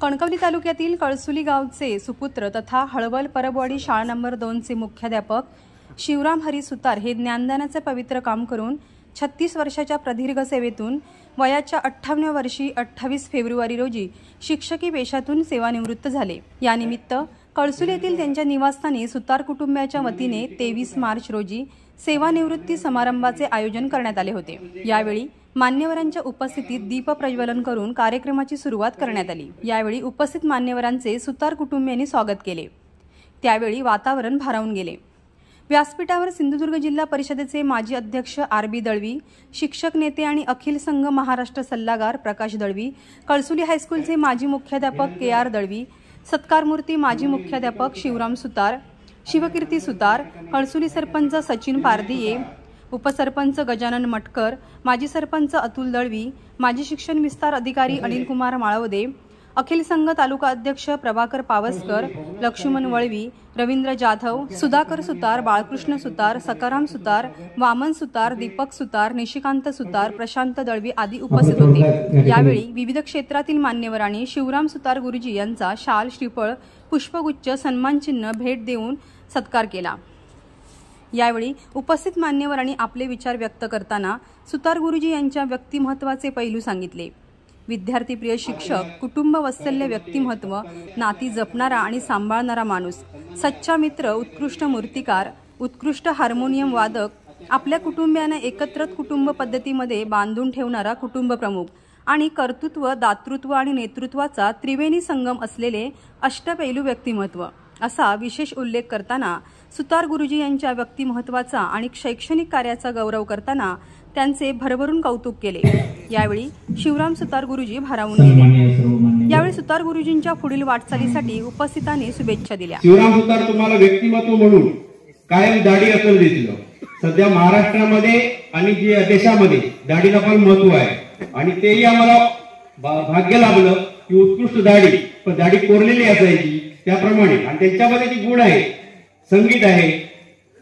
कणकवली तालुक्यातील कळसुली गावचे सुपुत्र तथा हळवल परबवाडी शाळा नंबर 2 चे मुख्याध्यापक शिवराम हरी सुतार हे ज्ञानदानाचे पवित्र काम करून 36 वर्षाच्या प्रदीर्घ सेवेतून वयाच्या 58व्या वर्षी 28 फेब्रुवारी रोजी शिक्षकी पेशातून सेवानिवृत्त झाले। या निमित्त कळसुली येथील त्यांच्या निवासस्थानी सुतार कुटुंबियाच्या वतीने 23 मार्च रोजी सेवानिवृत्ती समारंभाचे आयोजन करण्यात आले होते। यावेळी मान्यवरांच्या उपस्थितीत दीप प्रज्वलन करून कार्यक्रमाची सुरुवात करण्यात आली। यावेळी उपस्थित मान्यवरांचे सुतार कुटुंबियांनी स्वागत केले। त्यावेळी वातावरण भारावून गेले। व्यासपीठावर सिंधुदुर्ग जिल्हा परिषदेचे माजी अध्यक्ष आर.बी. दळवी, शिक्षक नेते आणि अखिल संघ महाराष्ट्र सल्लागार प्रकाश दळवी, कळसुली हायस्कूलचे माजी मुख्याध्यापक के.आर. दळवी, सत्कारमूर्ती माजी मुख्याध्यापक शिवराम सुतार, शिवकीर्ती सुतार, कळसुली सरपंच सचिन पारदिये, उपसरपंच गजानन मटकर, माजी सरपंच अतुल दळवी, माजी शिक्षण विस्तार अधिकारी अनिल कुमार माळवदे, अखिल संघ तालुका अध्यक्ष प्रभाकर पावसकर, लक्ष्मण वळवी, रवींद्र जाधव, सुधाकर सुतार, बाळकृष्ण सुतार, सकाराम सुतार, वामन सुतार, दीपक सुतार, निशिकांत सुतार, प्रशांत दळवी आदी उपस्थित होते। यावेळी विविध क्षेत्रातील मान्यवरांनी शिवराम सुतार गुरुजी यांचा शाल, श्रीफळ, पुष्पगुच्छ, सन्मानचिन्ह भेट देऊन सत्कार केला। यावेळी उपस्थित मान्यवरांनी आपले विचार व्यक्त करताना सुतार गुरुजी यांच्या व्यक्तिमत्त्वाचे पैलू सांगितले। विद्यार्थीप्रिय शिक्षक, कुटुंब वात्सल्य व्यक्तिमत्व, नाती जपणारा आणि सांभाळणारा माणूस, सच्चा मित्र, उत्कृष्ट मूर्तिकार, उत्कृष्ट हार्मोनियम वादक, आपल्या कुटुंबियांना एकत्रित कुटुंब पद्धतीमध्ये बांधून ठेवणारा कुटुंब प्रमुख आणि कर्तृत्व, दातृत्व आणि नेतृत्वाचा त्रिवेणी संगम असलेले अष्टपैलू व्यक्तिमत्व असा विशेष उल्लेख करताना सुतार गुरुजी यांच्या व्यक्तिमत्त्वाचा आणि शैक्षणिक कार्याचा गौरव करताना त्यांचे भरभरून कौतुक केले। यावेळी शिवराम सुतार गुरुजी भारावून गेले। यावेळी सुतार गुरुजींच्या पुढील वाटचालीसाठी उपस्थितांनी शुभेच्छा दिल्या। शिवराम सुतार तुम्हाला व्यक्तिमत्व म्हणून कायम दाढी असेल दिसलं। सध्या महाराष्ट्रामध्ये आणि जे देशामध्ये दाढीला पण महत्व आहे आणि तेही आम्हाला भाग्य लाभलं की उत्कृष्ट दाढी, पण दाढी कोरलेली असायची त्याप्रमाणे, आणि त्यांच्यामध्ये जी गुण आहे, संगीत आहे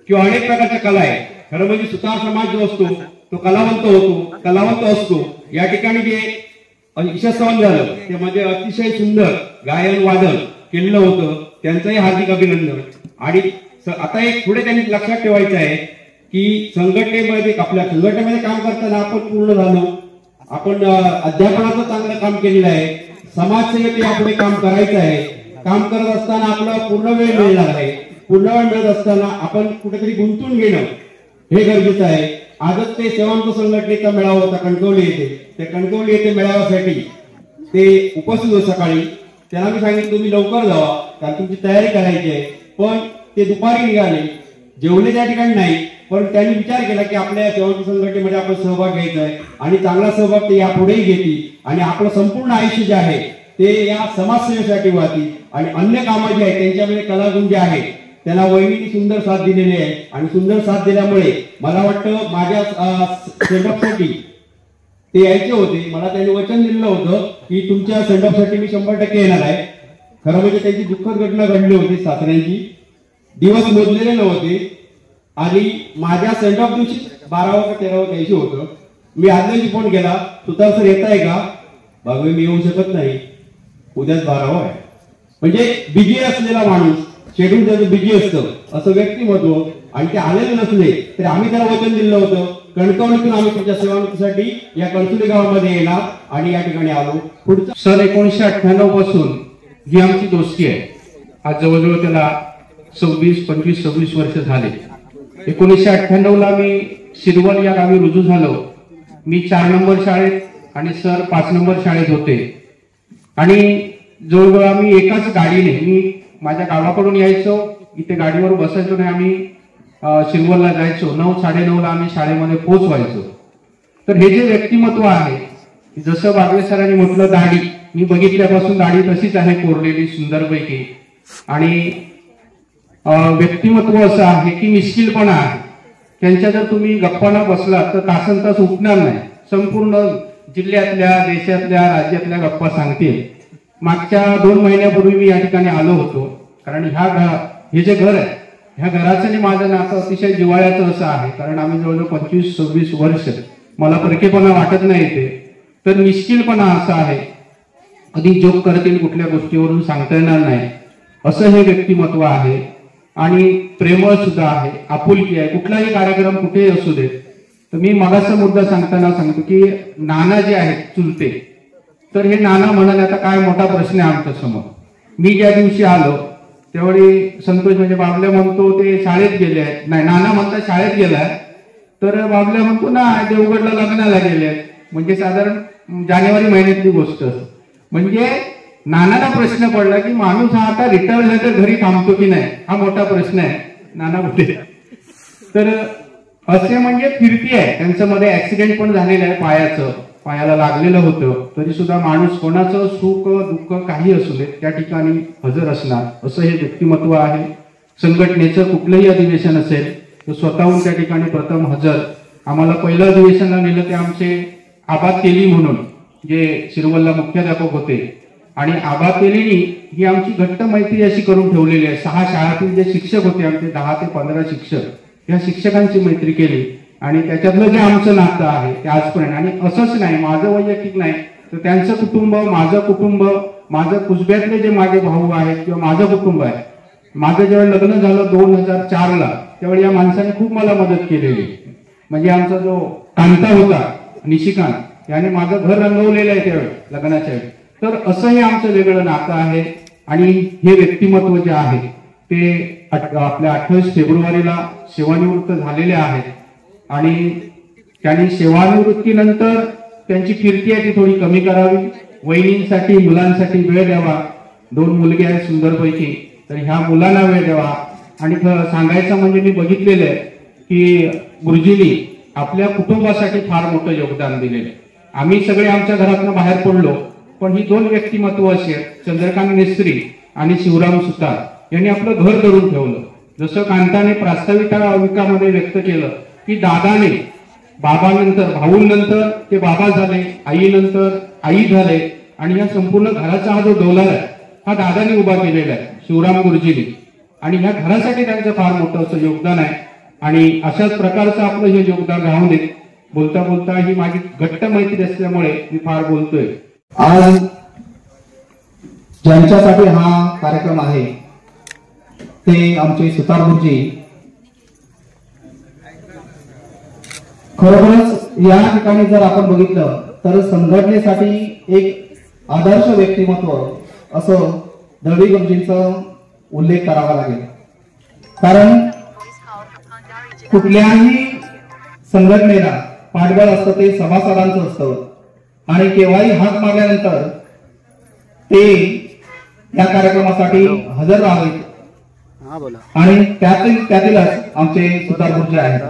किंवा अनेक प्रकारच्या कला आहे। खरं म्हणजे सुतार समाज जो असतो तो कलावंत असतो। या ठिकाणी जे यशस्वी झालं ते म्हणजे अतिशय सुंदर गायन वादन केलेलं होतं, त्यांचंही हार्दिक अभिनंदन। आणि आता एक पुढे त्यांनी लक्षात ठेवायचं आहे की संघटनेमध्ये, आपल्या संघटनेमध्ये काम करताना आपण पूर्ण झालो, आपण अध्यापनाचं चांगलं काम केलेलं आहे, समाजसेवेत यापुढे काम करायचं आहे। काम करत असताना आपला पूर्ण वेळ मिळणार आहे, पूर्ण वेळ मिळत असताना आपण कुठेतरी गुंतून घेणं हे गरजेचं आहे। आजच ते सेवांत संघटनेचा मेळावा होता कणकवली येथे, त्या कणकवली येथे मेळाव्यासाठी ते उपस्थित होते सकाळी। त्यांना मी सांगितलं तुम्ही लवकर जावा कारण तुमची तयारी करायची आहे, पण ते दुपारी निघाले, जेवले त्या ठिकाणी नाही, पण त्यांनी विचार केला की आपल्या सेवांत संघटनेमध्ये आपण सहभाग घ्यायचा आहे आणि चांगला सहभाग ते यापुढेही घेतील आणि आपलं संपूर्ण आयुष्य जे आहे ते या समाजसेवेसाठी वाहतील आणि अन्य कामं जे आहेत त्यांच्यामध्ये कलागुण जे आहे त्याला वहिनीने सुंदर साथ दिलेली आहे। आणि सुंदर साथ दिल्यामुळे मला वाटतं माझ्या सेंडऑफसाठी ते यायचे होते, मला त्यांनी वचन दिलेलं होतं की तुमच्या सेंडऑफसाठी मी 100% येणार आहे। खरं म्हणजे त्यांची दुःखद घटना घडली होती, सासऱ्यांची दिवस मोजलेले नव्हते आणि माझ्या सेंडऑफ दिवशी 12 का 13 द्यायची होतं। मी आदल्या फोन केला, सुतार सर येत आहे का? बाबा मी येऊ शकत नाही, उद्याच 12 आहे। म्हणजे बिझी असलेला माणूस, शेड्यूल त्याचं बिझी असतं असं व्यक्तिमत्व, आणि ते आलेले नसले तर आम्ही त्याला वचन दिलं होतं कणकवलीतून आम्ही तुमच्या सेवांसाठी या कळसुली गावामध्ये येणार आणि या ठिकाणी आलो। पुढचं सन 1998 पासून जी आमची दोस्ती आहे, आज जवळजवळ त्याला 26 वर्ष झाले। 1998 ला मी शिरवल या गावी रुजू झालो। मी 4 नंबर शाळेत आणि सर 5 नंबर शाळेत होते आणि जवळजवळ आम्ही एकाच गाडीने, मी माझ्या गावाकडून यायचो, इथे गाडीवर बसायचो आणि आम्ही शिरवलला जायचो। 9, 9:30 ला आम्ही शाळेमध्ये पोहोचवायचो। तर हे जे व्यक्तिमत्व आहे, जसं बागवे सरांनी म्हटलं दाढी, मी बघितल्यापासून दाढी तशीच आहे, कोरलेली सुंदरपैकी, आणि व्यक्तिमत्व असं आहे की मिश्किलपणा आहे। त्यांच्या जर तुम्ही गप्पा न बसला तर तासन तास उठणार नाही, संपूर्ण जिल्ह्यातल्या, देशातल्या, राज्यातल्या गप्पा सांगतील। मागच्या 2 महिन्यापूर्वी मी या ठिकाणी आलो होतो कारण हे जे घर आहे, ह्या घराचं आणि माझं नातं अतिशय जिव्हाळ्याचं असं आहे, कारण आम्ही जवळजवळ 25-26 वर्ष, मला परकेपणा वाटत नाही इथे, तर मिश्किलपणा असा आहे कधी जोक करतील कुठल्या गोष्टीवरून सांगता येणार नाही असं हे व्यक्तिमत्व आहे. आणि प्रेमळ सुद्धा आहे, आपुलकी आहे. कुठलाही कार्यक्रम कुठेही असू दे. तर मी मगाचा मुद्दा सांगताना सांगतो की नाना जे आहेत चुलते, तर हे नाना म्हणाले आता काय मोठा प्रश्न आहे आमच्या समोर. मी ज्या दिवशी आलो त्यावेळी संतोष म्हणजे बाबल्या म्हणतो ते शाळेत गेले आहेत, नाही नाना म्हणतात शाळेत गेलाय, तर बाबल्या म्हणतो ना देवगडला लग्नाला गेले आहेत. म्हणजे साधारण जानेवारी महिन्यातली गोष्ट. म्हणजे नानाला प्रश्न पडला की माणूस हा आता रिटायर झाला तर घरी थांबतो की नाही, हा मोठा प्रश्न आहे. नाना कुठे, तर असे म्हणजे फिरती आहे. त्यांचं मध्ये ऍक्सिडेंट पण झालेलं आहे, पायाला लागलेलं होतं, तरी सुद्धा माणूस कोणाचं सुख दुःख काही असू दे त्या ठिकाणी हजर असणार असं हे व्यक्तिमत्व आहे. संघटनेचं कुठलंही अधिवेशन असेल तर स्वतःहून त्या ठिकाणी प्रथम हजर. आम्हाला पहिलं अधिवेशनला नेलं ते आमचे आबा तेली म्हणून जे शिरवलला मुख्याध्यापक होते, आणि आबा तेलीनी ही आमची घट्ट मैत्री अशी करून ठेवलेली आहे. 6 शाळातील जे शिक्षक होते आमचे 10 ते 15 शिक्षक, या शिक्षकांची मैत्री केली आणि त्याच्यातलं जे आमचं नातं आहे ते आजपर्यंत. आणि असंच नाही, माझं वैयक्तिक नाही तर त्यांचं कुटुंब, माझं कुटुंब, माझं कुसब्यातले जे माझे भाऊ आहेत किंवा माझं कुटुंब आहे. माझं जेव्हा लग्न झालं 2004ला त्यावेळी या माणसाने खूप मला मदत केलेली. म्हणजे आमचा जो कांता होता निशिकांत, याने माझं घर रंगवलेलं आहे त्यावेळी लग्नाच्या वेळी. तर असं हे आमचं वेगळं नातं आहे. आणि हे व्यक्तिमत्व जे आहे ते आपल्या 28 फेब्रुवारीला सेवानिवृत्त झालेले आहेत. आणि त्यांनी सेवानिवृत्तीनंतर त्यांची कीर्ती आहे ती थोडी कमी करावी, वहिनींसाठी मुलांसाठी वेळ द्यावा. 2 मुलगे आहेत सुंदरपैकी, तर ह्या मुलांना वेळ द्यावा. आणि सांगायचं म्हणजे मी बघितलेलं आहे की गुरुजींनी आपल्या कुटुंबासाठी फार मोठं योगदान दिलेलं आहे. आम्ही सगळे आमच्या घरातून बाहेर पडलो, पण ही 2 व्यक्तिमत्व अशी आहेत, चंद्रकांत मिस्त्री आणि शिवराम सुतार, यांनी आपलं घर धरून ठेवलं. जसं कांताने प्रास्ताविकामध्ये व्यक्त केलं की दादाने बाबानंतर, भाऊंनंतर ते बाबा झाले, आईनंतर आई झाले, आणि या संपूर्ण घराचा हा जो डोलार आहे हा दादाने उभा केलेला आहे, शिवराम गुरुजींनी. आणि ह्या घरासाठी त्यांचं फार मोठं असं योगदान आहे. आणि अशाच प्रकारचं आपलं हे योगदान राहून देत. बोलता बोलता ही माझी घट्ट मैत्री असल्यामुळे मी फार बोलतोय. आज ज्यांच्यासाठी हा कार्यक्रम आहे ते आमचे सुतार गुरुजी. खरोखरच या ठिकाणी जर आपण बघितलं तर संघटनेसाठी एक आदर्श व्यक्तिमत्व असं दळवी गुरुजींचा उल्लेख करावा लागेल. कारण कुठल्याही संघटनेला पाठबळ असतं ते सभासदांचं असतं, आणि केव्हाही हाक मारल्यानंतर ते या कार्यक्रमासाठी हजर राहावेत. आणि त्यातीलच आमचे सुतार गुरुजी आहेत.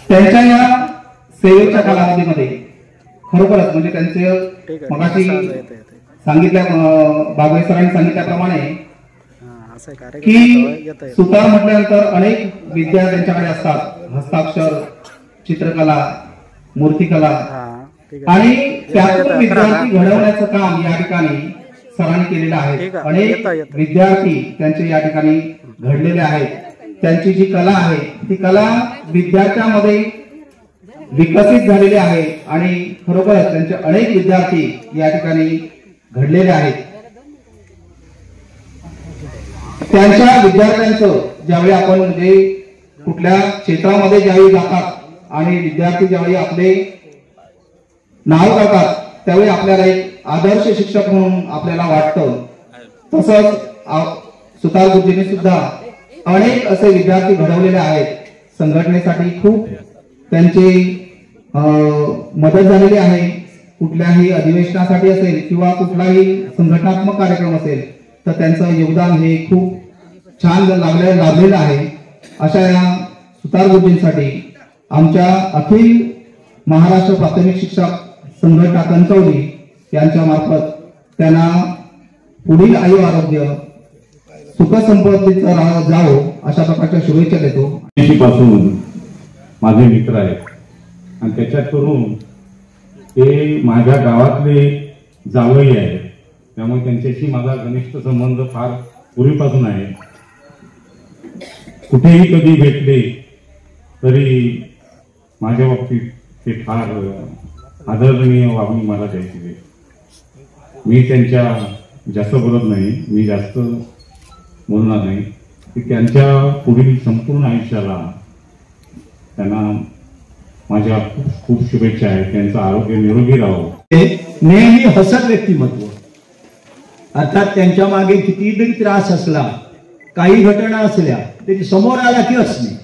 त्यांच्या या सेवेच्या कालावधीमध्ये खरोखरच म्हणजे त्यांचे मगाशी सांगितल्या बागवे सरांनी सांगितल्याप्रमाणे की सुतार म्हटल्यानंतर अनेक विद्या त्यांच्याकडे असतात, हस्ताक्षर, चित्रकला, मूर्तिकला, आणि त्यातून विद्यार्थी घडवण्याचं काम या ठिकाणी सरांनी केलेलं आहे. अनेक विद्यार्थी त्यांचे या ठिकाणी घडलेले आहेत. त्यांची जी कला आहे ती कला विद्यार्थ्यांमध्ये विकसित झालेली आहे, आणि खरोखरच त्यांचे अनेक विद्यार्थी या ठिकाणी घडलेले आहेत. त्यांच्या विद्यार्थ्यांचं ज्यावेळी आपण म्हणजे कुठल्या क्षेत्रामध्ये ज्यावेळी जातात आणि विद्यार्थी ज्यावेळी आपले नाव करतात त्यावेळी आपल्याला एक आदर्श शिक्षक म्हणून आपल्याला वाटतं. तसंच सुतार गुरुजींनी सुद्धा अनेक असे विद्यार्थी घडवलेले आहेत. संघटनेसाठी खूप त्यांची मदत झालेली आहे. कुठल्याही अधिवेशनासाठी असेल किंवा कुठलाही संघटनात्मक कार्यक्रम असेल तर त्यांचं योगदान हे खूप छान लाभलेलं आहे. अशा या सुतार गुरुजींसाठी आमच्या अखिल महाराष्ट्र प्राथमिक शिक्षक संघटना कणकवली यांच्या मार्फत त्यांना पुढील आयु आरोग्य सुखसंपत्तीचं जावो अशा प्रकारच्या शुभेच्छा देतो. पासून माझे मित्र आहेत आणि त्याच्यात करून ते माझ्या गावातले जावई आहेत, त्यामुळे त्यांच्याशी माझा घनिष्ठ संबंध फार पूर्वीपासून आहे. कुठेही कधी भेटले तरी माझ्या बाबतीत ते फार आदरणीय वागणूक मला द्यायची आहे. मी त्यांच्या जास्त बोलत नाही, मी जास्त बोलणार नाही की त्यांच्या पुढील संपूर्ण आयुष्याला त्यांना माझ्या खूप खूप शुभेच्छा आहेत. त्यांचं आरोग्य निरोगी राहावं. नेहमी हसत व्यक्तिमत्व, अर्थात त्यांच्या मागे कितीतरी त्रास असला, काही घटना असल्या तरी समोर आला की हसणे.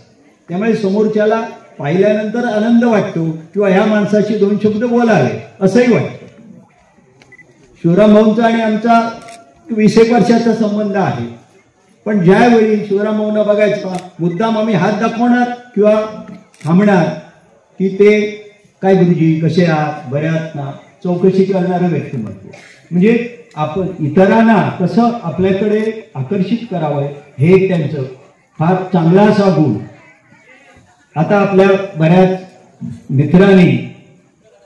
त्यामुळे समोरच्याला पाहिल्यानंतर आनंद वाटतो किंवा ह्या माणसाशी दोन शब्द बोलावे असंही वाटतं. शिवराम भाऊंचा आणि आमचा 20 वर्षाचा संबंध आहे. पण ज्यावेळी शिवराम भाऊंना बघायचा मुद्दाम आम्ही हात दाखवणार किंवा थांबणार की ते काय गुरुजी कसे आहात, बरे आहात ना, चौकशी करणारं व्यक्तिमत्व. म्हणजे आपण इतरांना कसं आपल्याकडे आकर्षित करावं हे त्यांचं फार चांगला असा गुण. आता आपल्या बऱ्याच मित्रांनी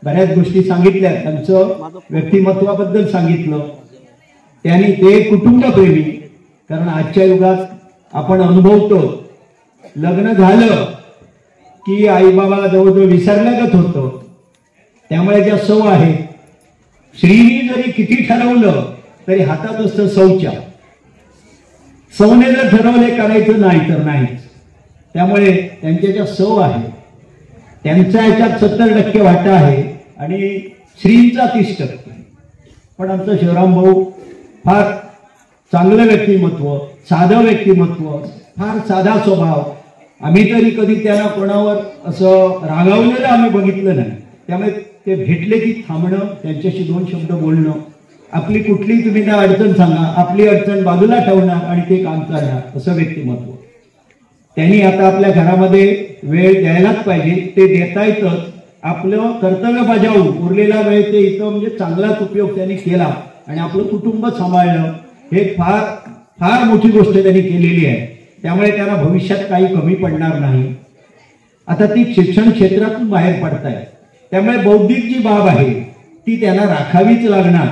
बऱ्याच गोष्टी सांगितल्या, त्यांचं व्यक्तिमत्वाबद्दल सांगितलं. त्यांनी ते कुटुंबप्रेमी, कारण आजच्या युगात आपण अनुभवतो लग्न झालं की आई बाबा जवळजवळ विसरल्यागत होतं. त्यामुळे ज्या सौ आहे, श्रीनी जरी किती ठरवलं तरी हातात असतं सौच्या. सौने जर ठरवले करायचं नाही तर नाहीच. त्यामुळे त्यांच्या ज्या सौ आहे त्यांचा याच्यात 70% वाटा आहे आणि श्रींचा 30%. पण आमचं शिवराम भाऊ फार चांगलं व्यक्तिमत्व, साधं व्यक्तिमत्व, फार साधा स्वभाव. आम्ही तरी कधी त्यांना कोणावर असं रागावलेलं आम्ही बघितलं नाही. त्यामुळे ते भेटले की थांबणं, त्यांच्याशी 2 शब्द बोलणं, आपली कुठली तुम्ही त्या अडचण सांगा, आपली अडचण बाजूला ठेवणार आणि ते काम करणार, असं व्यक्तिमत्व. त्यांनी आता आपल्या घरामध्ये वेळ द्यायलाच पाहिजे, ते देता येतं. आपलं कर्तव्य बजावून उरलेला वेळ ते इथं म्हणजे चांगलाच उपयोग त्यांनी केला आणि आपलं कुटुंब सांभाळणं हे फार फार मोठी गोष्ट त्यांनी केलेली आहे. त्यामुळे त्यांना भविष्यात काही कमी पडणार नाही. आता ती शिक्षण क्षेत्रातून बाहेर पडताय, त्यामुळे बौद्धिक जी बाब आहे ती त्यांना राखावीच लागणार.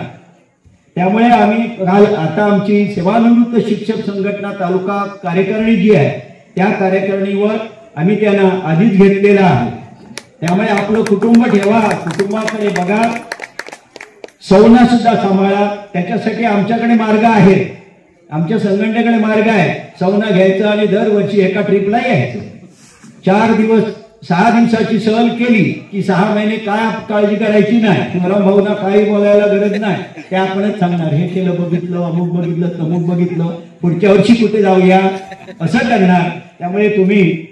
त्यामुळे आम्ही आता आमची सेवानिवृत्त शिक्षक संघटना तालुका कार्यकारिणी जी आहे त्या कार्यकारिणीवर आम्ही त्यांना आधीच घेतलेला आहे. त्यामुळे आपलं कुटुंब ठेवा, कुटुंबाकडे बघा, सौना सुद्धा सांभाळा. त्याच्यासाठी आमच्याकडे मार्ग आहे, आमच्या संघटनेकडे मार्ग आहे. सौना घ्यायचं आणि दरवर्षी एका ट्रिपला यायचं. 4 दिवस 6 दिवसाची सहल केली की 6 महिने काय काळजी करायची नाही. शिवराम भाऊंना काही बोलायला गरज नाही, ते आपणच सांगणार हे केलं, बघितलं, अमुक बघितलं, तमुक बघितलं, पुढच्या वर्षी कुठे जाऊया असं करणार. त्यामुळे तुम्ही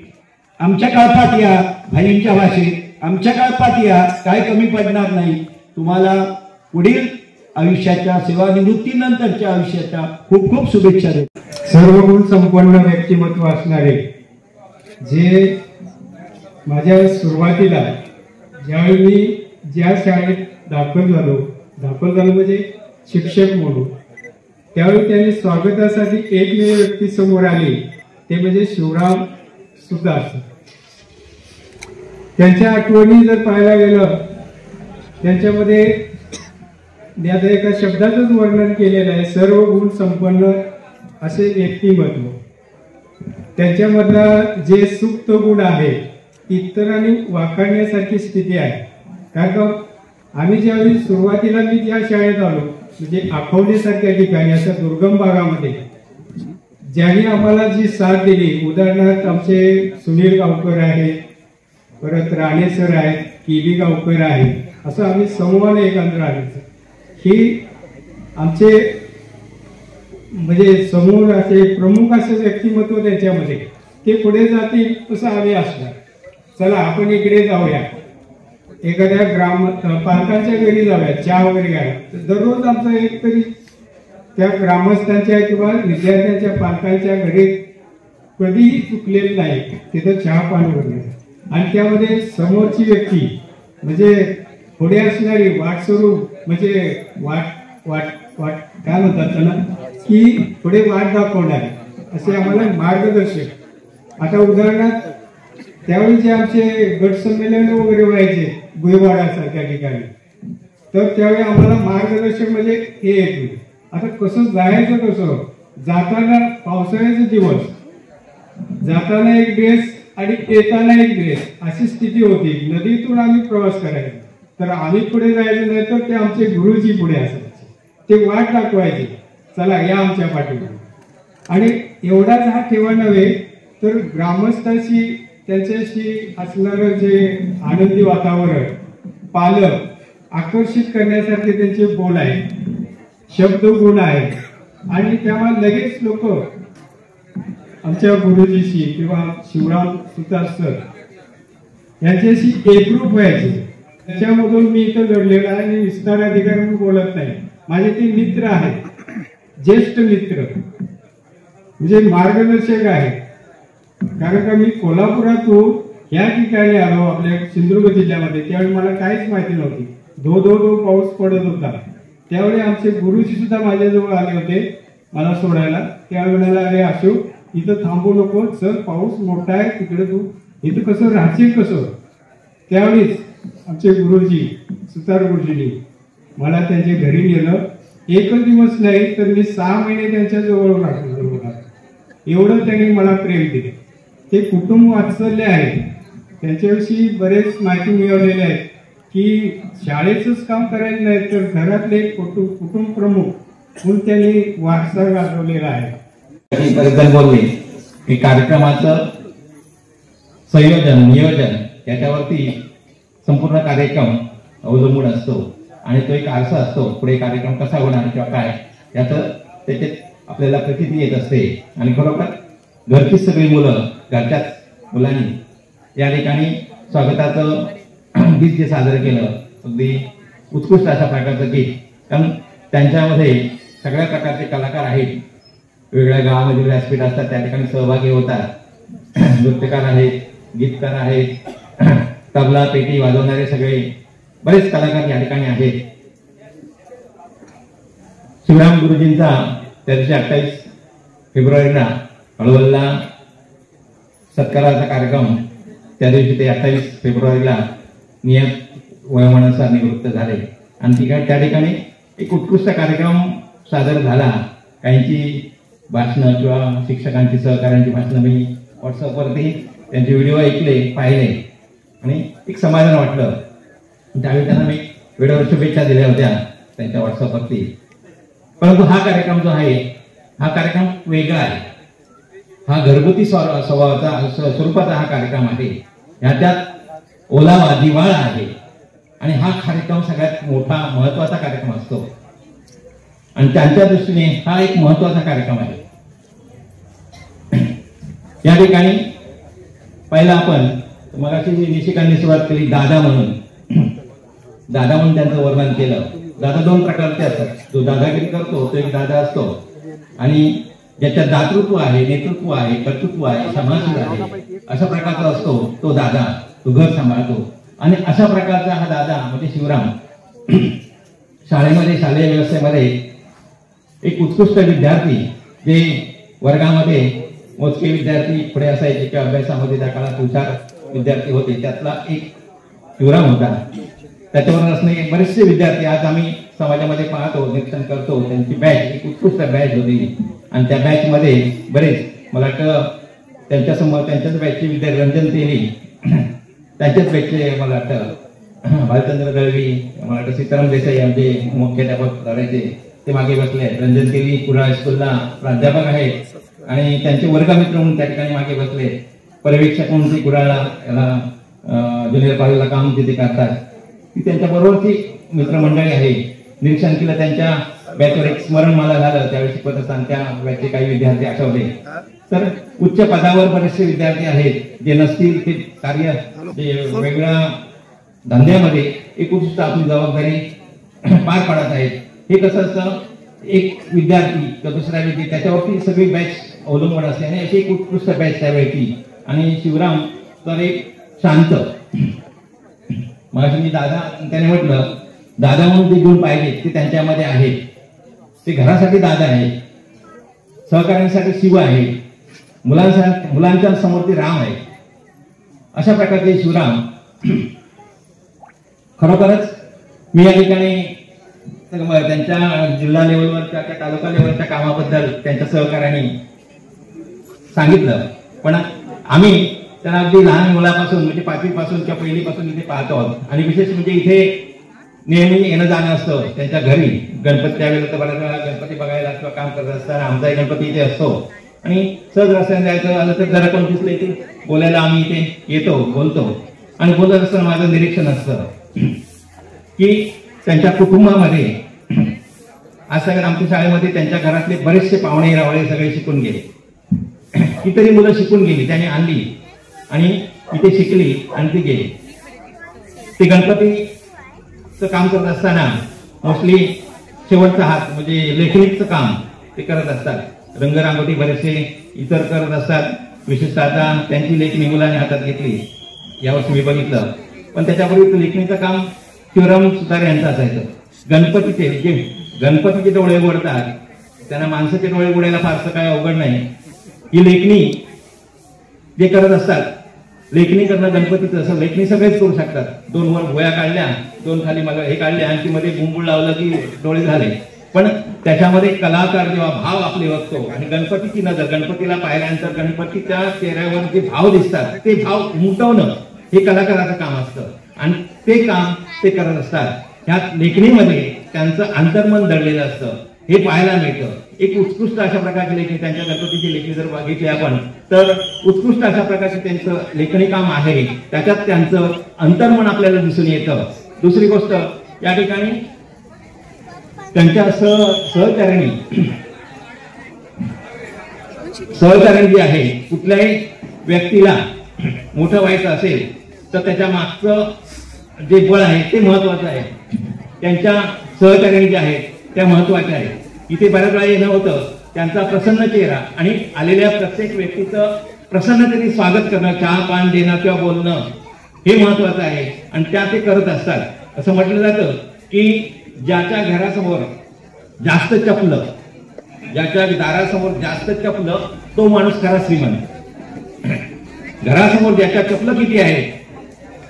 आमच्या काळपात या, भाईंच्या भाषेत आमच्या काळपात या, काय कमी पडणार नाही. तुम्हाला पुढील आयुष्याच्या, सेवानिवृत्तीनंतरच्या आयुष्याच्या खूप खूप शुभेच्छा देतो. सर्व गुण संपन्न व्यक्तिमत्व असणारे जे माझ्या सुरुवातीला ज्यावेळी मी ज्या शाळेत दाखल झालो म्हणजे शिक्षक म्हणून, त्यावेळी त्यांनी स्वागतासाठी एकमेव व्यक्ती समोर आली, ते म्हणजे शिवराम सुतार. त्यांच्या आठवणी जर पाहायला गेलं, त्यांच्यामध्ये आता एका शब्दाचंच वर्णन केलेलं आहे, सर्व गुण संपन्न असे व्यक्तिमत्व. त्यांच्यामधला जे सुप्त गुण आहे इतरांनी वाखाणण्यासारखी स्थिती आहे. कारण का आम्ही ज्यावेळी सुरुवातीला मी ज्या शाळेत आलो म्हणजे आखवणीसारख्या ठिकाणी अशा दुर्गम भागामध्ये ज्यांनी आम्हाला जी साथ दिली, उदाहरणार्थ आमचे सुनील गावकर आहेत, परत राणे सर आहेत, केबी गावकर आहेत, असं आम्ही समूहाने एकत्र आलो. ही आमचे म्हणजे समोर असे प्रमुख असे व्यक्तिमत्व त्यांच्यामध्ये, ते पुढे जातील तसं आम्ही असणार. चला आपण इकडे जाऊया, एखाद्या पालकांच्या घरी जाऊया, चहा वगैरे घ्यायला. दररोज आमचा एक तरी त्या ग्रामस्थांच्या किंवा विद्यार्थ्यांच्या पालकांच्या घरी कधीही चुकलेलं नाही, तिथं चहा पाणी वगैरे. आणि त्यामध्ये समोरची व्यक्ती म्हणजे पुढे असणारी वाटस्वरूप म्हणजे वाट काय म्हणतात त्यांना, की पुढे वाट दाखवणारे असे आम्हाला मार्गदर्शक. आता उदाहरणार्थ त्यावेळी जे आमचे गट संमेलन वगैरे व्हायचे गुहेवाडासारख्या ठिकाणी, तर त्यावेळी आम्हाला मार्गदर्शक म्हणजे हे एक. आता कसं जायचं, कसं जाताना पावसाळ्याचे दिवस, जाताना एक ड्रेस आणि येताना एक ड्रेस अशी स्थिती होती. नदीतून आम्ही प्रवास करायचो, तर आम्ही पुढे जायचं नाही तर ते आमचे गुरुजी पुढे असायचे, ते वाट दाखवायचे, चला या आमच्या पाठीमागे. आणि एवढाच हा ठेवा नव्हे तर ग्रामस्थांशी त्याच्याशी असणारं जे आनंदी वातावरण, पालक आकर्षित करण्यासारखे त्यांचे बोल आहे, शब्दगुण आहे. आणि त्यामुळे लगेच लोक आमच्या गुरुजीशी किंवा शिवराम सुतार सर यांच्याशी एकरूप व्हायचे. त्याच्यामधून मी इथं लढलेला आहे आणि विस्तार अधिकारी म्हणून बोलत नाही, माझे ते मित्र आहेत, ज्येष्ठ मित्र, म्हणजे मार्गदर्शक आहेत. कारण का मी कोल्हापुरातून या ठिकाणी आलो आपल्या सिंधुदुर्ग जिल्ह्यामध्ये, त्यावेळी मला काहीच माहिती नव्हती. धो पाऊस पडत होता. त्यावेळी आमचे गुरुजी सुद्धा माझ्याजवळ आले होते मला सोडायला. त्यावेळी म्हणाला, अरे अशोक इथं थांबू नको, सर पाऊस मोठा आहे तिकडे, तू इथं कसं राहशील कसं. त्यावेळीच आमचे गुरुजी सुतार गुरुजींनी मला त्यांच्या घरी नेलं. एकच दिवस नाही तर मी 6 महिने त्यांच्या जवळ राहिलो. एवढं त्यांनी मला प्रेम दिले. ते कुटुंब वात्सल्य आहे. त्यांच्याविषयी बरेच माहिती मिळवलेली आहे की शाळेचंच काम करायचं नाही तर घरातले कुटुंब प्रमुख म्हणून त्यांनी वारसा गाजवलेला आहे. बरेच बोलले की कार्यक्रमाचं संयोजन नियोजन याच्यावरती संपूर्ण कार्यक्रम अवलंबून असतो आणि तो एक आरसा असतो. पुढे कार्यक्रम कसा होणार किंवा काय याचं त्याच्यात आपल्याला प्रचिती येत असते. आणि खरोखर घरचीच सगळी मुलं, घरच्याच मुलांनी या ठिकाणी स्वागताचं गीत जे सादर केलं, अगदी उत्कृष्ट अशा प्रकारचं गीत. कारण त्यांच्यामध्ये सगळ्या प्रकारचे कलाकार आहेत, वेगळ्या गावामध्ये व्यासपीठ असतात त्या ठिकाणी सहभागी होतात. नृत्यकार आहेत, गीतकार आहेत, तबला पेटी वाजवणारे सगळे बरेच कलाकार या ठिकाणी आहेत. शिवराम गुरुजींचा त्या दिवशी 28 फेब्रुवारीला हळवलला सत्काराचा कार्यक्रम, त्या दिवशी ते 28 फेब्रुवारीला नियत वयोमानानुसार निवृत्त झाले. आणि त्या ठिकाणी एक उत्कृष्ट कार्यक्रम सादर झाला. काहींची भाषणं किंवा शिक्षकांची सहकार्यांची भाषणं मी व्हॉट्सअपवरती त्यांचे व्हिडिओ ऐकले, पाहिले आणि एक समाधान वाटलं. त्यावेळी त्यांना मी व्हिडिओवर शुभेच्छा दिल्या होत्या त्यांच्या व्हॉट्सअपवरती. परंतु हा कार्यक्रम जो आहे हा कार्यक्रम वेगळा आहे. हा घरगुती स्वभावाचा स्वरूपाचा हा कार्यक्रम आहे. ह्याच्यात ओलावा दिवाळा आहे आणि हा कार्यक्रम सगळ्यात मोठा महत्वाचा कार्यक्रम असतो आणि त्यांच्या दृष्टीने हा एक महत्वाचा कार्यक्रम आहे. या ठिकाणी पहिला आपण मगाशी निशिकांनी सुरुवात केली दादा म्हणून त्यांचं वर्णन केलं. दादा 2 प्रकारचे असतात. जो दादागिरी करतो तो एक दादा असतो आणि ज्याच्यात दातृत्व आहे, नेतृत्व आहे, कर्तृत्व आहे, समाजशील आहे, अशा प्रकारचा असतो तो दादा. तो घर सांभाळतो आणि अशा प्रकारचा हा दादा म्हणजे शिवराम शाळेमध्ये, शालेय व्यवस्थेमध्ये एक उत्कृष्ट विद्यार्थी, जे वर्गामध्ये मोजके विद्यार्थी पुढे असायचे किंवा अभ्यासामध्ये त्या काळात हुशार विद्यार्थी होते, त्यातला एक शिवराम होता. त्याच्यावर असणे बरेचसे विद्यार्थी आज आम्ही समाजामध्ये पाहतो, निरीक्षण करतो. त्यांची बॅच एक उत्कृष्ट बॅच होती आणि त्या बॅच मध्ये बरेच मला वाटतं त्यांच्यासमोर त्यांच्याच बॅचचे विद्यार्थी रंजन तेली, त्यांच्याच बॅचचे मला वाटतं भालचंद्र दळवी, मला वाटतं सीताराम देसाई आमचे मुख्याध्यापक करायचे ते मागे बसले. रंजन तेली कुडाळ हायस्कूलला प्राध्यापक आहेत आणि त्यांचे वर्गमित्र म्हणून त्या ठिकाणी मागे बसले. पर्यवेक्षक म्हणून ते कुडाळला याला ज्युनियर कॉलेजला काम तिथे करतात. ती त्यांच्या बरोबरची मित्रमंडळी आहे. निरीक्षण केलं त्यांच्या बॅचवर एक स्मरण मला झालं. त्यावेळी शिकवत असताना त्या बॅचचे काही विद्यार्थी आठवले. तर उच्च पदावर बरेचसे विद्यार्थी आहेत जे नसतील ते कार्य वेगवेगळ्या धंद्यामध्ये एक उत्कृष्ट आपली जबाबदारी पार पाडत आहेत. हे कसं असतं, एक विद्यार्थी किंवा दुसरा विद्यार्थी त्याच्यावरती सगळी बॅच अवलंबून असते आणि अशी एक उत्कृष्ट बॅच त्यावेळी. आणि शिवराम तर एक शांत, माझी दादा त्याने म्हटलं दादा म्हणून जे गुण पाहिजे ते त्यांच्यामध्ये आहे. ते घरासाठी दादा आहे, सहकार्यासाठी शिव आहे, मुलांच्या समोर ते राम आहे. अशा प्रकारचे शिवराम खरोखरच मी या ठिकाणी त्यांच्या जिल्हा लेवलवरच्या त्या तालुका लेवलच्या कामाबद्दल त्यांच्या सहकार्याने सांगितलं. पण आम्ही त्यांना अगदी लहान मुलापासून म्हणजे 5वी पासून किंवा 1ली पासून इथे पाहतो आहोत. आणि विशेष म्हणजे इथे नेहमी येणं जाणं असतं त्यांच्या घरी. गणपती त्यावेळेला तर बऱ्याच वेळा गणपती बघायला किंवा काम करत असताना आमचाही गणपती इथे असतो आणि सहज रस्त्याने जायचं आलं तर जरा कोण दिसलं इथे बोलायला आम्ही इथे येतो, बोलतो. आणि बोलत असताना माझं निरीक्षण असतं की त्यांच्या कुटुंबामध्ये आज सगळ्यात आमच्या शाळेमध्ये त्यांच्या घरातले बरेचसे पाहुणे रावळे सगळे शिकून गेले. कितीतरी मुलं शिकून गेली, त्याने आणली आणि इथे शिकली आणि ती गेली. ते गणपतीचं काम करत असताना मोस्टली शेवटचा हात म्हणजे लेखणीचं काम ते करत असतात. रंगरांगोटी बरेचसे इतर करत असतात. विशेषतः आता त्यांची लेखणी मुलांनी हातात घेतली यावर्षी मी बघितलं. पण त्याच्यापूर्वी लेखणीचं काम शिवराम सुतार यांचं असायचं. गणपतीचे डोळे उघडतात, त्यांना माणसाचे डोळे उघडायला फारसं काय अवघड नाही. ही लेखणी जे करत असतात, लेखणी करणं गणपतीचं असं लेखणी सगळेच करू शकतात. 2 वर भोया काढल्या, 2 खाली मग हे काढले आणखी मध्ये बुंबुळ लावलं की डोळे झाले. पण त्याच्यामध्ये कलाकार जेव्हा भाव आपले बघतो आणि गणपतीची नजर, गणपतीला पाहिल्यानंतर गणपतीच्या चेहऱ्यावर जे भाव दिसतात ते भाव उमटवणं हे कलाकाराचं काम असतं आणि ते काम ते करत असतात. ह्यात लेखणीमध्ये त्यांचं अंतर्मन दडलेलं असतं, हे पाहायला मिळतं. एक उत्कृष्ट अशा प्रकारची लेखणी, त्यांच्या गणपतीची लेखणी जर बघितली आपण तर उत्कृष्ट अशा प्रकारचे त्यांचं लेखणी काम आहे. त्याच्यात त्यांचं अंतर्मन आपल्याला दिसून येतं. दुसरी गोष्ट, या ठिकाणी त्यांच्या सहचारणी जी आहे, कुठल्याही व्यक्तीला मोठं व्हायचं असेल तर त्याच्या मागचं जे बळ आहे ते महत्वाचं आहे. त्यांच्या सहचारणी जे आहेत त्या महत्वाच्या आहेत. इथे बऱ्याच वेळा येणं होतं, त्यांचा प्रसन्न चेहरा आणि आलेल्या प्रत्येक व्यक्तीचं प्रसन्नतेने स्वागत करणं, चहा पान देणं किंवा बोलणं हे महत्वाचं आहे आणि त्या ते करत असतात. असं म्हटलं जातं की ज्याच्या घरासमोर जास्त चपलं, ज्याच्या दारासमोर जास्त चपलं तो माणूस खरा श्रीमंत. घरासमोर ज्याच्या चपलं किती आहे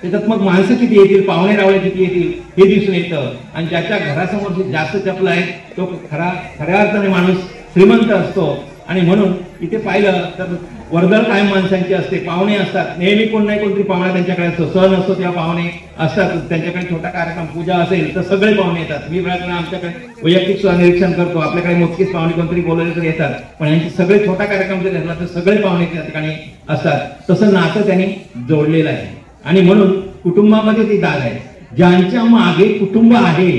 त्याच्यात मग माणसं किती येतील, पाहुणे रावळे किती येतील हे दिसून येतं. आणि ज्याच्या घरासमोर जास्त चपलं आहे तो खऱ्या अर्थाने माणूस श्रीमंत असतो. आणि म्हणून इथे पाहिलं तर वर्दळ कायम माणसांची असते, पाहुणे असतात. नेहमी कोण नाही कोणतरी पाहुणा त्यांच्याकडे असतो. सण असतो तेव्हा पाहुणे असतात. त्यांच्याकडे छोटा कार्यक्रम, पूजा असेल तर सगळे पाहुणे येतात. मी बऱ्याच वेळा आमच्याकडे वैयक्तिक सुद्धा निरीक्षण करतो, आपल्याकडे मोजकीच पाहुणे कोणतरी बोलवले तर येतात, पण यांचे सगळे छोटा कार्यक्रम जर घेतला तर सगळे पाहुणे त्या ठिकाणी असतात. तसं नातं त्यांनी जोडलेलं आहे आणि म्हणून कुटुंबामध्ये ती दाग आहे. ज्यांच्या मागे कुटुंब आहे,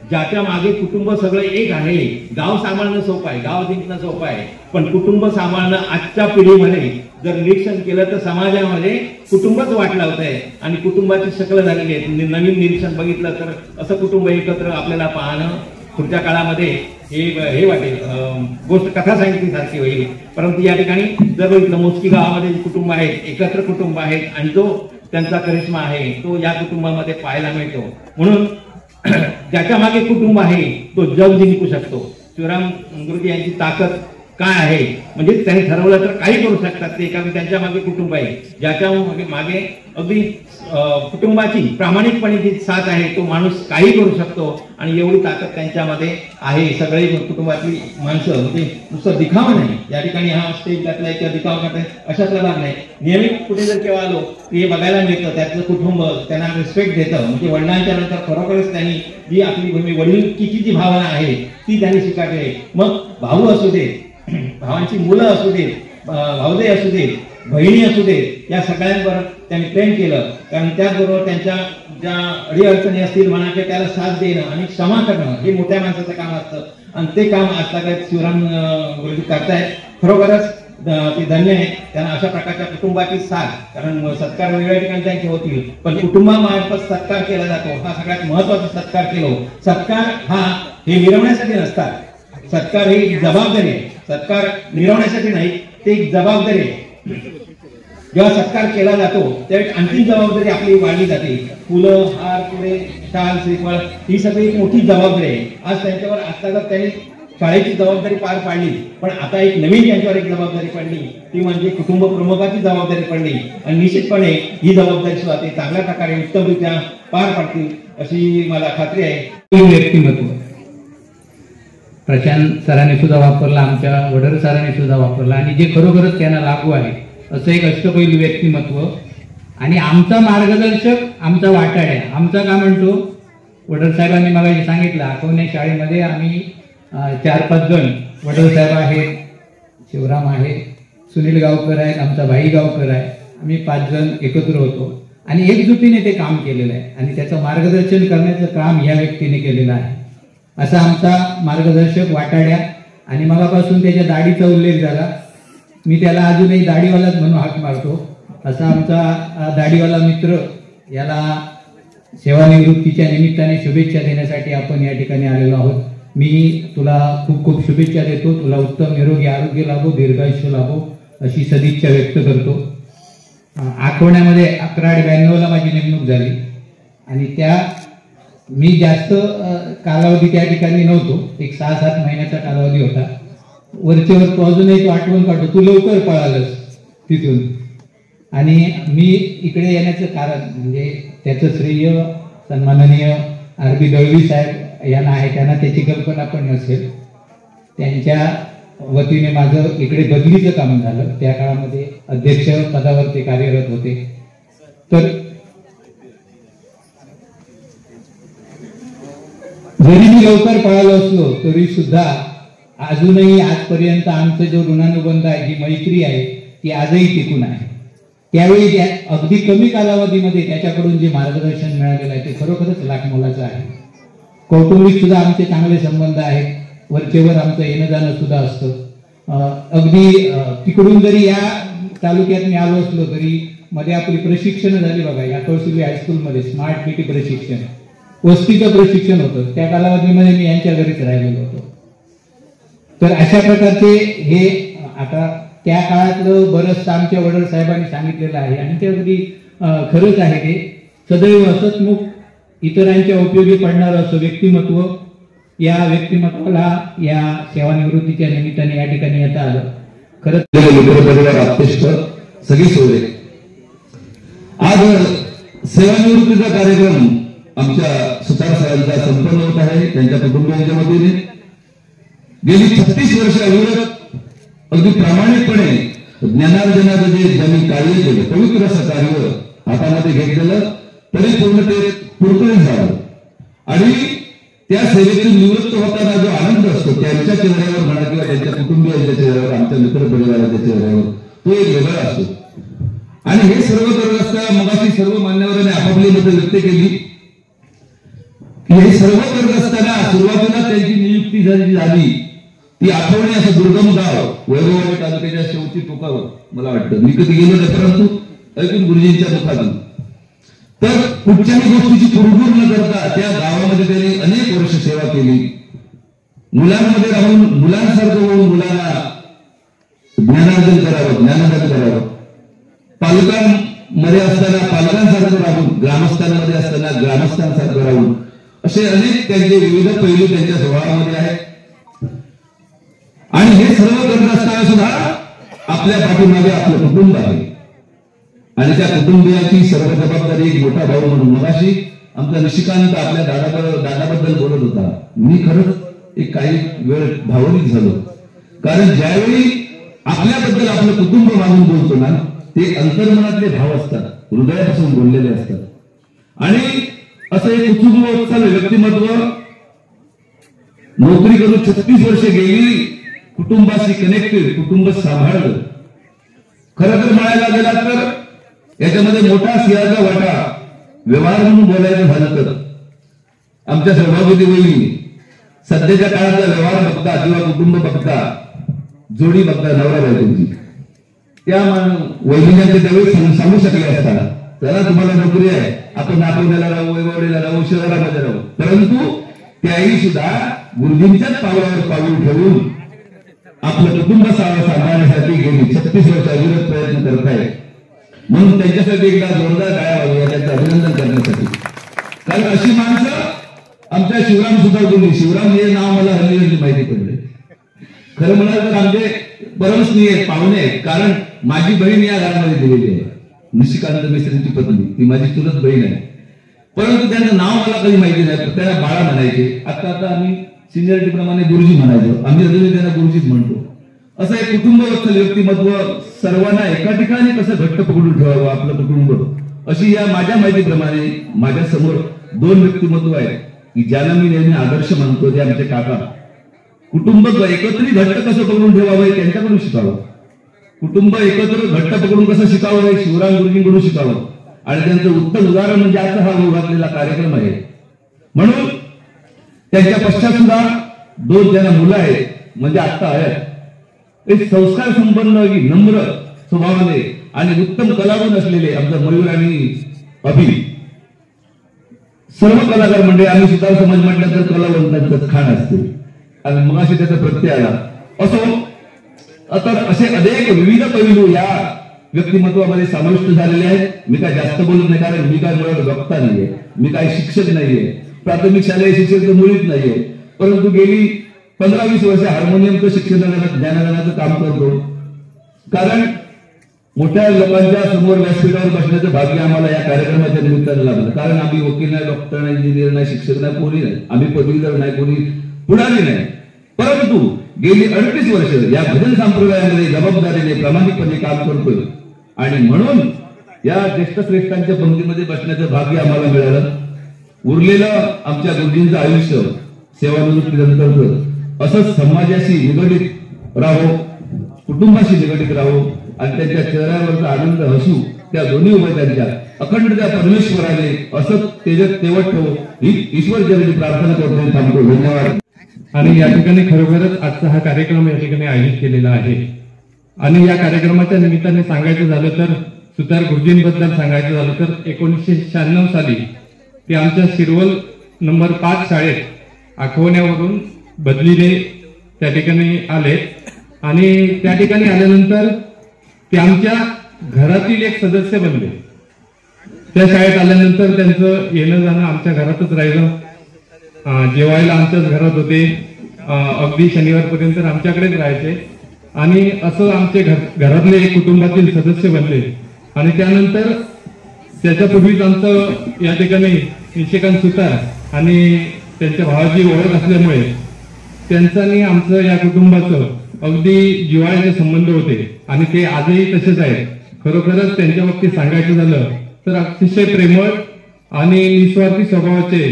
ज्याच्या मागे कुटुंब सगळं एक आहे. गाव सांभाळणं सोपं आहे, गाव जिंकणं सोपं आहे, पण कुटुंब सांभाळणं आजच्या पिढीमध्ये जर निरीक्षण केलं तर समाजामध्ये कुटुंबच वाट लावत आहे आणि कुटुंबाची शकलं झालेली आहे. नवीन निरीक्षण बघितलं तर असं कुटुंब एकत्र आपल्याला पाहणं पुढच्या काळामध्ये हे वाटेल, गोष्ट कथा सांगितली सारखी होईल. परंतु या ठिकाणी जर बघितलं मोजकी गावामध्ये कुटुंब आहेत, एकत्र कुटुंब आहेत आणि जो त्यांचा करिश्मा आहे तो या कुटुंबामध्ये पाहायला मिळतो. म्हणून ज्याच्या मागे कुटुंब आहे तो जग जिंकू शकतो. शिवराम गुरुजी यांची ताकद काय आहे म्हणजे त्यांनी ठरवलं तर काही करू शकतात ते, कारण त्यांच्या मागे कुटुंब आहे. ज्याच्या मागे अगदी कुटुंबाची प्रामाणिकपणे जी साथ आहे तो माणूस काही करू शकतो आणि एवढी ताकद त्यांच्यामध्ये आहे. सगळे कुटुंबातली माणसं म्हणजे नुसतं दिखावा नाही, या ठिकाणी हा स्टेज घातलाय किंवा दिखावा करताय अशातला भाग नाही. नेहमी कुठे जर केव्हा आलो ते बघायला मिळतं त्यातलं कुटुंब त्यांना रिस्पेक्ट देतं. म्हणजे वडिलांच्या नंतर खरोखरच त्यांनी जी आपली भूमी वडिलकीची जी भावना आहे ती त्यांनी स्वीकारली आहे. मग भाऊ असू दे, भावांची मुलं असू देत, भावजे असू देत, बहिणी असू देत, या सगळ्यांवर त्यांनी प्रेम केलं. कारण त्याचबरोबर त्यांच्या ज्या अडीअडचणी असतील म्हणा की त्याला साथ देणं आणि क्षमा करणं हे मोठ्या माणसाचं काम असतं आणि ते काम आजतागत शिवराम गुरुजी करतायत. खरोखरच ते धन्य आहे त्यांना अशा प्रकारच्या कुटुंबाची साथ. कारण सत्कार वेगवेगळ्या ठिकाणी त्यांचे होतील पण कुटुंबामार्फत सत्कार केला जातो, हा सगळ्यात महत्वाचा सत्कार केलो. सत्कार हा हे मिरवण्यासाठी नसतात, सत्कार ही जबाबदारी आहे. सत्कार मिरवण्यासाठी नाही, ते एक जबाबदारी आहे. जेव्हा सत्कार केला जातो त्यावेळी आणखी जबाबदारी आपली वाढली जाते. फुलं, हार, पुढे शाल, श्रीफळ ही सगळी एक मोठी जबाबदारी आहे. आज त्यांच्यावर आजतागत त्यांनी शाळेची जबाबदारी पार पाडली, पण आता एक नवीन त्यांच्यावर एक जबाबदारी पडली, ती म्हणजे कुटुंब प्रमुखाची जबाबदारी पडली आणि निश्चितपणे ही जबाबदारी सुद्धा ते चांगल्या प्रकारे उत्तमरित्या पार पाडतील अशी मला खात्री आहे. व्यक्तिमत्व प्रशांत सरांनी सुद्धा वापरला, आमच्या वडर सरांनी सुद्धा वापरला आणि जे खरोखरच त्यांना लागू आहे असं एक अष्टपैलू व्यक्तिमत्व. आणि आमचा मार्गदर्शक आमचा वाटाड्या, आमचा काय म्हणतो वडर साहेबांनी मला सांगितलं, आठवणे शाळेमध्ये आम्ही 4-5 जण, वडर साहेब आहेत, शिवराम आहे, सुनील गावकर आहेत, आमचा भाई गावकर आहे, आम्ही 5 जण एकत्र होतो आणि एकजुटीने ते काम केलेलं आहे आणि त्याचं मार्गदर्शन करण्याचं काम या व्यक्तीने केलेलं आहे. असा आमचा मार्गदर्शक वाटाड्या. आणि मगापासून त्याच्या दाढीचा उल्लेख झाला, मी त्याला अजूनही दाढीवालाच म्हणून हाक मारतो. असा आमचा दाढीवाला मित्र, याला सेवानिवृत्तीच्या निमित्ताने शुभेच्छा देण्यासाठी आपण या ठिकाणी आलेलो आहोत. मी तुला खूप खूप शुभेच्छा देतो. तुला उत्तम निरोगी आरोग्य लाभो, दीर्घायुष्य लाभो अशी सदिच्छा व्यक्त करतो. आठवड्यामध्ये 11/92 माझी नेमणूक झाली आणि मी जास्त कालावधी त्या ठिकाणी नव्हतो. एक 6-7 महिन्याचा कालावधी होता. वरचेवर तू अजूनही तू आठवण काढतो, तू लवकर पळालस तिथून. आणि मी इकडे येण्याचं कारण म्हणजे त्याचं श्रेय सन्माननीय RB दळवी साहेब यांना आहे. त्यांना त्याची कल्पना पण नसेल. त्यांच्या वतीने माझं इकडे बदलीचं काम झालं. त्या काळामध्ये अध्यक्ष पदावर ते कार्यरत होते. तर जरी मी लवकर पळालो असलो तरी सुद्धा अजूनही आजपर्यंत आमचं जो ऋणानुबंध आहे, जी मैत्री आहे, ती आजही टिकून आहे. त्यावेळी अगदी कमी कालावधीमध्ये त्याच्याकडून जे मार्गदर्शन मिळालेलं आहे ते खरोखरच लाख मोलाचं आहे. कौटुंबिक सुद्धा आमचे चांगले संबंध आहेत. वरचेवर आमचं येणं जाणं सुद्धा असतं. अगदी तिकडून जरी या तालुक्यात मी आलो असलो तरी मध्ये आपली प्रशिक्षण झाली बघा, या कळसुली हायस्कूलमध्ये स्मार्ट सिटी प्रशिक्षण, वस्तीचं प्रशिक्षण होतं. त्या कालावधीमध्ये मी यांच्या घरीच राहिलेलो होतो. तर अशा प्रकारचे हे आता त्या काळातलं बरंचसं आमच्या वडील साहेबांनी सांगितलेलं आहे आणि ते अगदी खरंच आहे. ते सदैव हसतमुख, इतरांच्या उपयोगी पडणारं असं व्यक्तिमत्व. या व्यक्तिमत्वाला या सेवानिवृत्तीच्या निमित्ताने या ठिकाणी येता आलं. खरंच मित्रपरिवार अत्यष्ट सगळी सोयरे. आज सेवानिवृत्तीचा कार्यक्रम आमच्या सुतार साहेबांचा संपन्न होत आहे. त्यांच्या कुटुंबियांच्या वतीने गेली 36 वर्ष अविरत अगदी प्रामाणिकपणे ज्ञानार्जनाचं जे ज्यांनी कार्य केलं, पवित्र असं कार्य हातामध्ये घेतलेलं, तरी पूर्ण ते पूर्तही झालं. आणि त्या सेवेतून निवृत्त होताना जो आनंद असतो त्यांच्या चेहऱ्यावर म्हणा किंवा त्यांच्या कुटुंबियांच्या चेहऱ्यावर, आमच्या मित्रपरिवाराच्या चेहऱ्यावर, तो एक वेगळा असतो. आणि हे सर्व करत असताना मगाशी सर्व मान्यवरांनी आपापली मतं व्यक्त केली. हे सर्व करत असताना सुरुवातीला त्यांची नियुक्ती झाली ती आठवणे असं दुर्गम गाव वैभववाडी तालुक्याच्या शेवटी टोकावर, मला वाटतं मी कधी गेलो नाही परंतु ऐकून गुरुजींच्या मुखातून. तर कुठच्याही गोष्टीची कुरबुर न करता त्या गावामध्ये त्यांनी अनेक वर्ष सेवा केली. मुलांमध्ये राहून मुलांसारखं होऊन मुलांना ज्ञानार्जन करावं, ज्ञानदान करावं. पालकांमध्ये असताना पालकांसारखं राहून, ग्रामस्थांमध्ये असताना ग्रामस्थांसारखं राहून, असे अनेक त्यांचे विविध पैलू त्यांच्या स्वभावामध्ये आहेत. आणि हे सर्व करत असताना सुद्धा आपल्या पाठीमागे आपलं कुटुंब आहे आणि त्या कुटुंबियाची सर्व जबाबदारी एक मोठा भाऊ म्हणून. मगाशी आमचा निशिकांत आपल्या दादाबद्दल बोलत होता. मी खरंच एक काही वेळ भावनिक झालो, कारण ज्यावेळी आपल्याबद्दल आपलं कुटुंब मानून बोलतो ना, ते अंतर्मनातले भाव असतात, हृदयापासून बोललेले असतात. आणि असं एक कुटुंब व्यक्तिमत्व, नोकरी करून 36 वर्ष गेली, कुटुंबाशी कनेक्टेड, कुटुंब सांभाळलं. खरं तर म्हणायला गेला तर याच्यामध्ये मोठा सिंहाचा वाटा व्यवहार म्हणून बोलायचं झालं तर आमच्या सभापती वहिनी सध्याच्या काळातला व्यवहार बघता किंवा कुटुंब बघता, जोडी बघता, नवरा बायकोची, त्या वहिनीने त्यावेळी सांगू शकले असताना, चला तुम्हाला नोकरी आहे, आपण नागपूरला राहू, वैभववाडीला राहू, शहरामध्ये राहू. परंतु त्याही सुद्धा गुरुजींच्याच पावलावर पाऊल ठेवून आपलं कुटुंब सांभाळण्यासाठी गेली 36 वर्ष अविरत प्रयत्न करत आहे. म्हणून त्यांच्यासाठी एकदा जोरदार टाळ्या वाजवूया त्यांचं अभिनंदन करण्यासाठी. कारण अशी माणसं आमच्या शिवराम सुद्धा बोलली. शिवराम हे नाव मला हल्ली माहिती पडले. खरं म्हणाल तर आमचे परमस्नेही आहेत, पाहुणे आहेत. कारण माझी बहीण या घरामध्ये दिलेली आहे, निशिकांत मिश्रांची पत्नी, ती माझी चुलत बहीण आहे. परंतु त्यांचं नाव मला कधी माहिती नाही. त्याला बाळा म्हणायचे. आता आम्ही सिनियरिटी प्रमाणे गुरुजी म्हणायचो. आम्ही अजूनही त्यांना गुरुजीच म्हणतो. असं एक कुटुंबवस्थ व्यक्तिमत्व, सर्वांना एका ठिकाणी कसं घट्ट पकडून ठेवावं आपलं कुटुंब, अशी या माझ्या माहितीप्रमाणे माझ्या समोर 2 व्यक्तिमत्व आहेत. की ज्यांना मी नेहमी आदर्श मानतो ते आमचे काका. कुटुंब एकत्रित घट्ट कसं पकडून ठेवावं हे त्यांच्याकडून शिकावं. कुटुंब एकत्र घट्ट पकडून कसं शिकावं हे शिवराम गुरुजींकडून शिकावं. आणि त्यांचं उत्तम उदाहरण म्हणजे आता हा उभारलेला कार्यक्रम आहे. म्हणून त्यांच्या पश्चात सुद्धा 2 ज्यांना मुलं आहेत म्हणजे आता आहेत, एक संस्कार संपन्न नम्र स्वभावाने आणि उत्तम कलागुण असलेले आमचा मयूर आणि अभि, सर्व कलाकार मंडळी. आम्ही सुतार समाज म्हटलं तर कलावंतांचं खाण असते आणि मग असे त्याचा प्रत्यय आला असो. तर असे अनेक विविध पैलू या व्यक्तिमत्वामध्ये समाविष्ट झालेले आहेत. मी काय जास्त बोलत नाही, कारण मी काय मुळात वक्ता नाहीये, मी काय शिक्षक नाहीये, प्राथमिक शालेय शिक्षक तर मुळीच नाहीये. परंतु गेली 15-20 वर्ष हार्मोनियमचं शिक्षणाचं ज्ञानदानाचं काम करतो. कारण मोठ्या लोकांच्या समोर व्यासपीठावर बसण्याचं भाग्य आम्हाला या कार्यक्रमाच्या निमित्तानं लाभलं. कारण आम्ही वकील नाही, डॉक्टर नाही, इंजिनियर नाही, शिक्षक नाही, कोणी नाही, आम्ही पदवीधर नाही, कोणी पुढारी नाही. परंतु गेली 38 वर्ष या भजन संप्रदायामध्ये जबाबदारीने प्रामाणिकपणे काम करतोय आणि म्हणून या ज्येष्ठ श्रेष्ठांच्या पंक्तीमध्ये बसण्याचं भाग्य आम्हाला मिळालं. उरलेलं आमच्या गुरुजींचं आयुष्य सेवानिवृत्तीनंतर असंच समाजाशी निगडीत राहो, कुटुंबाशी निगडीत राहो आणि त्यांच्या चेहऱ्यावरचा आनंद हसू त्या दोन्ही उभयतांच्या अखंड त्या परमेश्वराने असंच तेजत तेवत ठेवो ही ईश्वरचरणी प्रार्थना करून थांबतो. धन्यवाद. आणि या ठिकाणी खरोखरच आजचा हा कार्यक्रम या ठिकाणी आयोजित केलेला आहे. आणि या कार्यक्रमाच्या निमित्ताने सांगायचं झालं तर सुतार गुरुजींबद्दल सांगायचं झालं तर 1996 साली ते आमच्या शिरवल नंबर 5 शाळेत आखवण्यावरून बदलीने त्या ठिकाणी आले आणि त्या ठिकाणी आल्यानंतर ते आमच्या घरातील एक सदस्य बनले. त्या शाळेत आल्यानंतर त्यांचं येणं जाणं आमच्या घरातच राहिलं. जेवायला आमच्याच घरात होते. अगदी शनिवारपर्यंत आमच्याकडेच राहायचे आणि असं आमचे घरातले एक कुटुंबातील सदस्य बनले. आणि त्यानंतर त्याच्यापूर्वीच आमचं या ठिकाणी निशिकांत सुतार आणि त्यांच्या भावाची ओळख असल्यामुळे त्यांचं आणि आमचं या कुटुंबाचं अगदी जिव्हाळ्याचे संबंध होते आणि ते आजही तसेच आहेत. खरोखरच त्यांच्या बाबतीत सांगायचं झालं तर अतिशय प्रेमळ आणि निस्वार्थी स्वभावाचे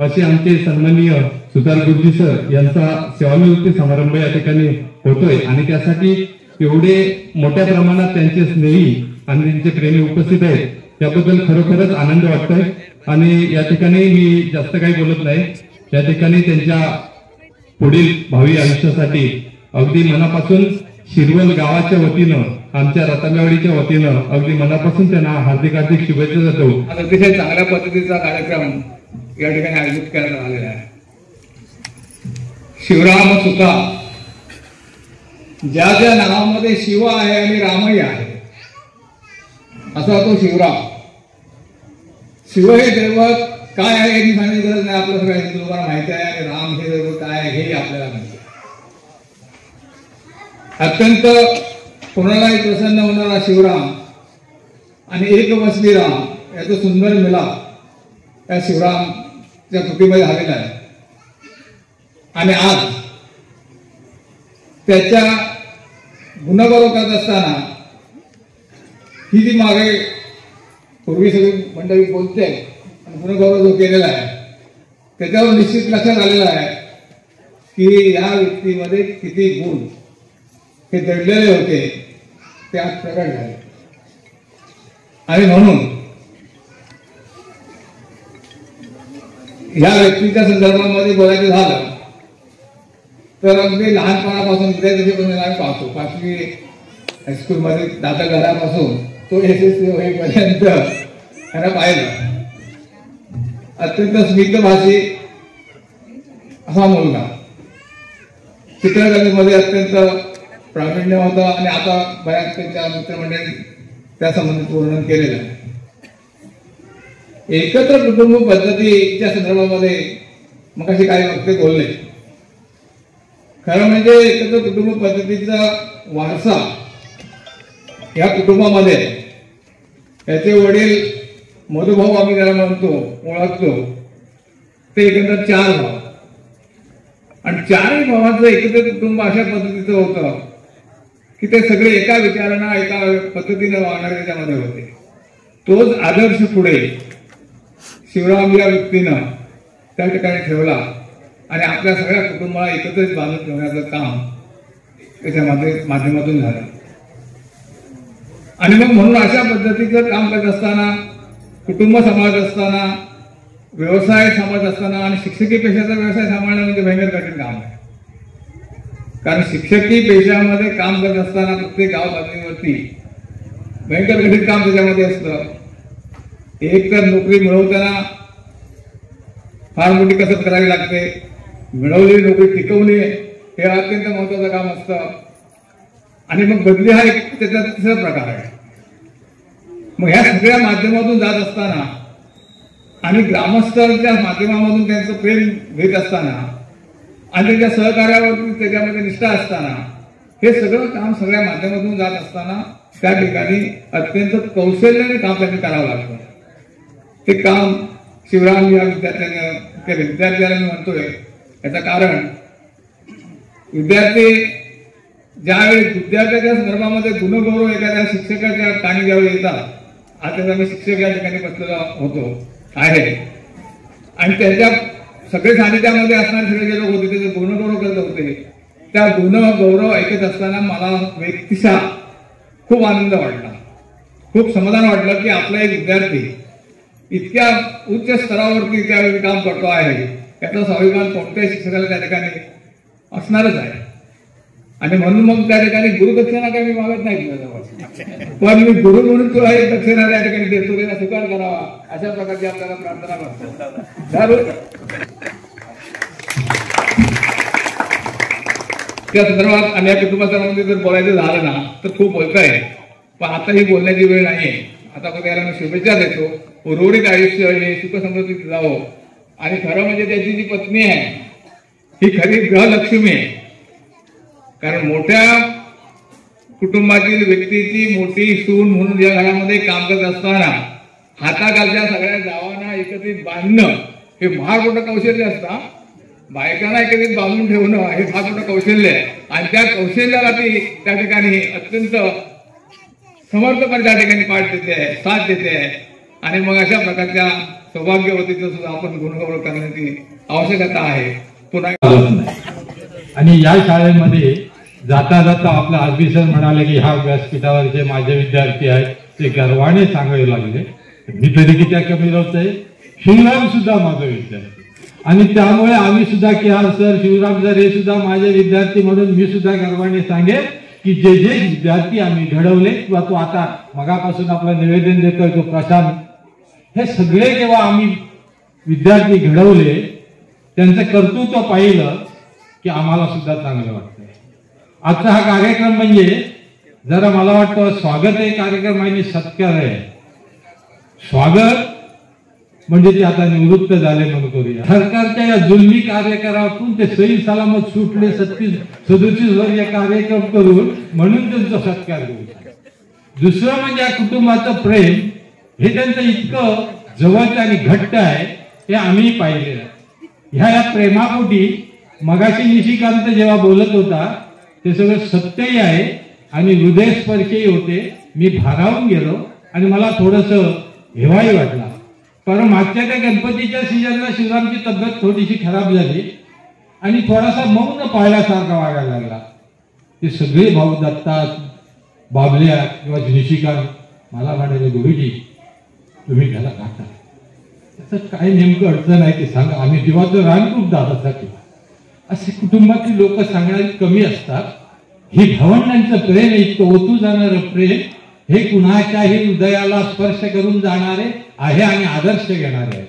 असे आमचे सन्माननीय सुतार गुरुजी सर यांचा सेवानिवृत्ती समारंभ या ठिकाणी होतोय आणि त्यासाठी एवढे मोठ्या प्रमाणात त्यांचे स्नेही आणि त्यांचे प्रेमी उपस्थित आहेत. त्याबद्दल खरोखरच आनंद वाटतोय आणि या ठिकाणी मी जास्त काही बोलत नाही. या ठिकाणी त्यांच्या पुढील भावी आयुष्यासाठी अगदी मनापासून शिरवल गावाच्या वतीनं आमच्या रतनगावडीच्या वतीनं अगदी मनापासून त्यांना हार्दिक हार्दिक शुभेच्छा देतो. अतिशय चांगल्या पद्धतीचा कार्यक्रम या ठिकाणी आयोजित करण्यात आलेला आहे. शिवराम सुता, ज्या ज्या नावामध्ये शिव आहे आणि रामही आहे असा तो शिवराम. शिव हे दैवत काय आहे याची सांगण्याची गरज नाही, आपल्या सगळ्या हिंदू लोकांना माहिती आहे. आणि राम हे दैवत काय आहे हे आपल्याला माहिती आहे. अत्यंत कोणालाही प्रसन्न होणारा शिवराम आणि एक वसनी राम याचा सुंदर मिलाप त्या शिवरामच्या कृतीमध्ये झालेला आहे. आणि आज त्याच्या गुणगौरव करत असताना ही जी मागे पूर्वी सगळी मंडळी बोलते आणि गुणगौरव जो केलेला आहे त्याच्यावर निश्चित लक्षात आलेलं आहे की या व्यक्तीमध्ये किती गुण हे दडलेले होते ते आज प्रकट झाले. आणि म्हणून या व्यक्तीच्या संदर्भामध्ये बोलायचं झालं तर अगदी लहानपणापासून विद्यार्थीपर्यंत आम्ही पाहतो. 5वी हायस्कूलमध्ये दाता घरापासून तो SSC होईपर्यंत त्यांना पाहिलं. अत्यंत स्मितभाषी असा मुलगा, चित्रकलेमध्ये अत्यंत प्रावीण्य होता आणि आता बऱ्याच त्यांच्या मित्रमंडळी त्या संबंधित वर्णन केलेलं आहे. एकत्र कुटुंब पद्धतीच्या संदर्भामध्ये मग असे काही वक्ते बोलले. खरं म्हणजे एकत्र कुटुंब पद्धतीचा वारसा या कुटुंबामध्ये याचे वडील मधुभाऊ आम्ही त्याला म्हणतो ओळखतो ते एकंदर 4 भाव आणि 4ही भावांचं एकत्र कुटुंब अशा पद्धतीचं होतं की ते सगळे एका विचारानं एका पद्धतीने वागणारे त्याच्यामध्ये होते. तोच आदर्श पुढे शिवराम या व्यक्तीनं त्या ठिकाणी ठेवला आणि आपल्या सगळ्या कुटुंबाला एकत्रित बांधून ठेवण्याचं काम त्याच्या माध्यमातून झालं. आणि मग म्हणून अशा पद्धतीचं काम करत असताना, कुटुंब सांभाळत असताना, व्यवसाय सांभाळत असताना, आणि शिक्षकी पेशाचा व्यवसाय सांभाळणं म्हणजे भयंकर कठीण काम आहे. कारण शिक्षकी पेशामध्ये काम करत असताना प्रत्येक गाव पातळीवरती भयंकर कठीण काम त्याच्यामध्ये असतं. एक तर नोकरी मिळवताना फार मोठी कसरत करावी लागते. मिळवलेली नोकरी टिकवणे हे अत्यंत महत्वाचं काम असतं. आणि मग बदली हा एक त्याचा तिसरा प्रकार आहे. मग ह्या सगळ्या माध्यमातून जात असताना आणि ग्रामस्थांच्या माध्यमामधून त्यांचं प्रेम घेत असताना आणि त्यांच्या सहकार्यावरती त्याच्यामध्ये निष्ठा असताना हे सगळं काम सगळ्या माध्यमातून जात असताना त्या ठिकाणी अत्यंत कौशल्याने काम त्यांनी करावं लागतं. ते काम शिवराम या विद्यार्थ्याने केले. विद्यार्थ्याला मी म्हणतोय याचं कारण विद्यार्थी ज्यावेळी विद्यार्थ्याच्या संदर्भामध्ये गुणगौरव एखाद्या शिक्षकाच्या ठिकाणी ज्यावेळी येतात, आता मी शिक्षक या ठिकाणी बसलेला आहे आणि त्याच्या सगळे सानिध्यामध्ये असणारे सगळे जे लोक होते ते गुणगौरव करत होते, त्या गुणगौरव ऐकत असताना मला व्यक्तिशः खूप आनंद वाटला, खूप समाधान वाटलं की आपला एक विद्यार्थी इतक्या उच्च स्तरावरती त्यावेळी काम करतो आहे. याचा स्वाभिमान कोणत्याही शिक्षकाला त्या ठिकाणी असणारच आहे. आणि म्हणून मग त्या ठिकाणी गुरुदक्षिणा काही मी मागत नाही तुझ्याजवळ, पण मी गुरु म्हणून तुला एक दक्षिणा त्या ठिकाणी देतो, त्याला स्वीकार करावा अशा प्रकारची आपल्याला प्रार्थना करतो. त्या संदर्भात आणि या कुटुंबासंबंधी जर बोलायचं झालं ना तर खूप बोलताय, पण आता ही बोलण्याची वेळ नाहीये. आता कधी याला मी शुभेच्छा देतो. उर्वरित आयुष्य हे सुखसमृद्धीत जावं. आणि खरं म्हणजे त्याची जी पत्नी आहे ही खरी ग्रहलक्ष्मी आहे. कारण मोठ्या कुटुंबातील व्यक्तीची मोठी सून म्हणून या घरामध्ये काम करत असताना हाताखालच्या सगळ्या जावांना एकत्रित बांधणं हे फार मोठं कौशल्य असतं. बायकांना एकत्रित बांधून ठेवणं हे फार मोठं कौशल्य आहे. आणि त्या कौशल्याला ती त्या ठिकाणी अत्यंत समर्थपणे त्या ठिकाणी पाठ देते आहे, साथ देते आहे. आणि मग अशा प्रकारच्या सौभाग्यवतीचं सुद्धा आपण गुणगौरव करण्याची आवश्यकता आहे. पुन्हा आणि या शाळेमध्ये जाता जाता आपला आरबी सर म्हणाले की ह्या व्यासपीठावरचे माझे विद्यार्थी आहेत, ते गर्वाने सांगावे लागले. मी तरी किती कमी होतोय, शिवराम सुद्धा माझा विद्यार्थी. आणि त्यामुळे आम्ही सुद्धा की हा सर शिवराम सर हे सुद्धा माझे विद्यार्थी म्हणून मी सुद्धा गर्वाने सांगेन की जे जे विद्यार्थी आम्ही घडवले किंवा तो आता मगापासून आपलं निवेदन देतोय तो प्रशांत, हे सगळे जेव्हा आम्ही विद्यार्थी घडवले त्यांचं कर्तृत्व पाहिलं की आम्हाला सुद्धा चांगलं वाटतंय. आजचा हा कार्यक्रम म्हणजे जरा मला वाटतं स्वागत आहे कार्यक्रम आणि सत्कार आहे. स्वागत म्हणजे ते आता निवृत्त झाले म्हणून करूया. सरकारच्या या जुलमी कार्यक्रमातून ते सही सलामत सुटले 37 वर्ष कार्यक्रम करून म्हणून त्यांचा सत्कार करू. दुसरं म्हणजे या कुटुंबाचं प्रेम हे त्यांचं इतकं जवळचं आणि घट्ट आहे हे आम्ही पाहिलेलं आहे. ह्या प्रेमापोटी मगाशी निशिकांत जेव्हा बोलत होता ते सगळं सत्यही आहे आणि हृदयस्पर्शही होते. मी भारावून गेलो आणि मला थोडंसं हेवाही वाटला. कारण मागच्या त्या गणपतीच्या सीजनला शिवरामची तब्येत थोडीशी खराब झाली आणि थोडासा मौन पाळल्यासारखा वागायला लागला. ते सगळे भाऊ दत्ता, बाबल्या किंवा निशिकांत मला म्हणाले गुरुजी तुम्ही त्याला गाता, त्याचं काय नेमकं अडचण आहे ते सांगा, आम्ही जीवाचं रान खूप दादासाठी. असे कुटुंबातील लोक सांगणारी कमी असतात. ही भावंडांचं प्रेम, इतकं ओतू जाणारं प्रेम हे कुणाच्याही हृदयाला स्पर्श करून जाणारे आहे आणि आदर्श घेणारे आहे.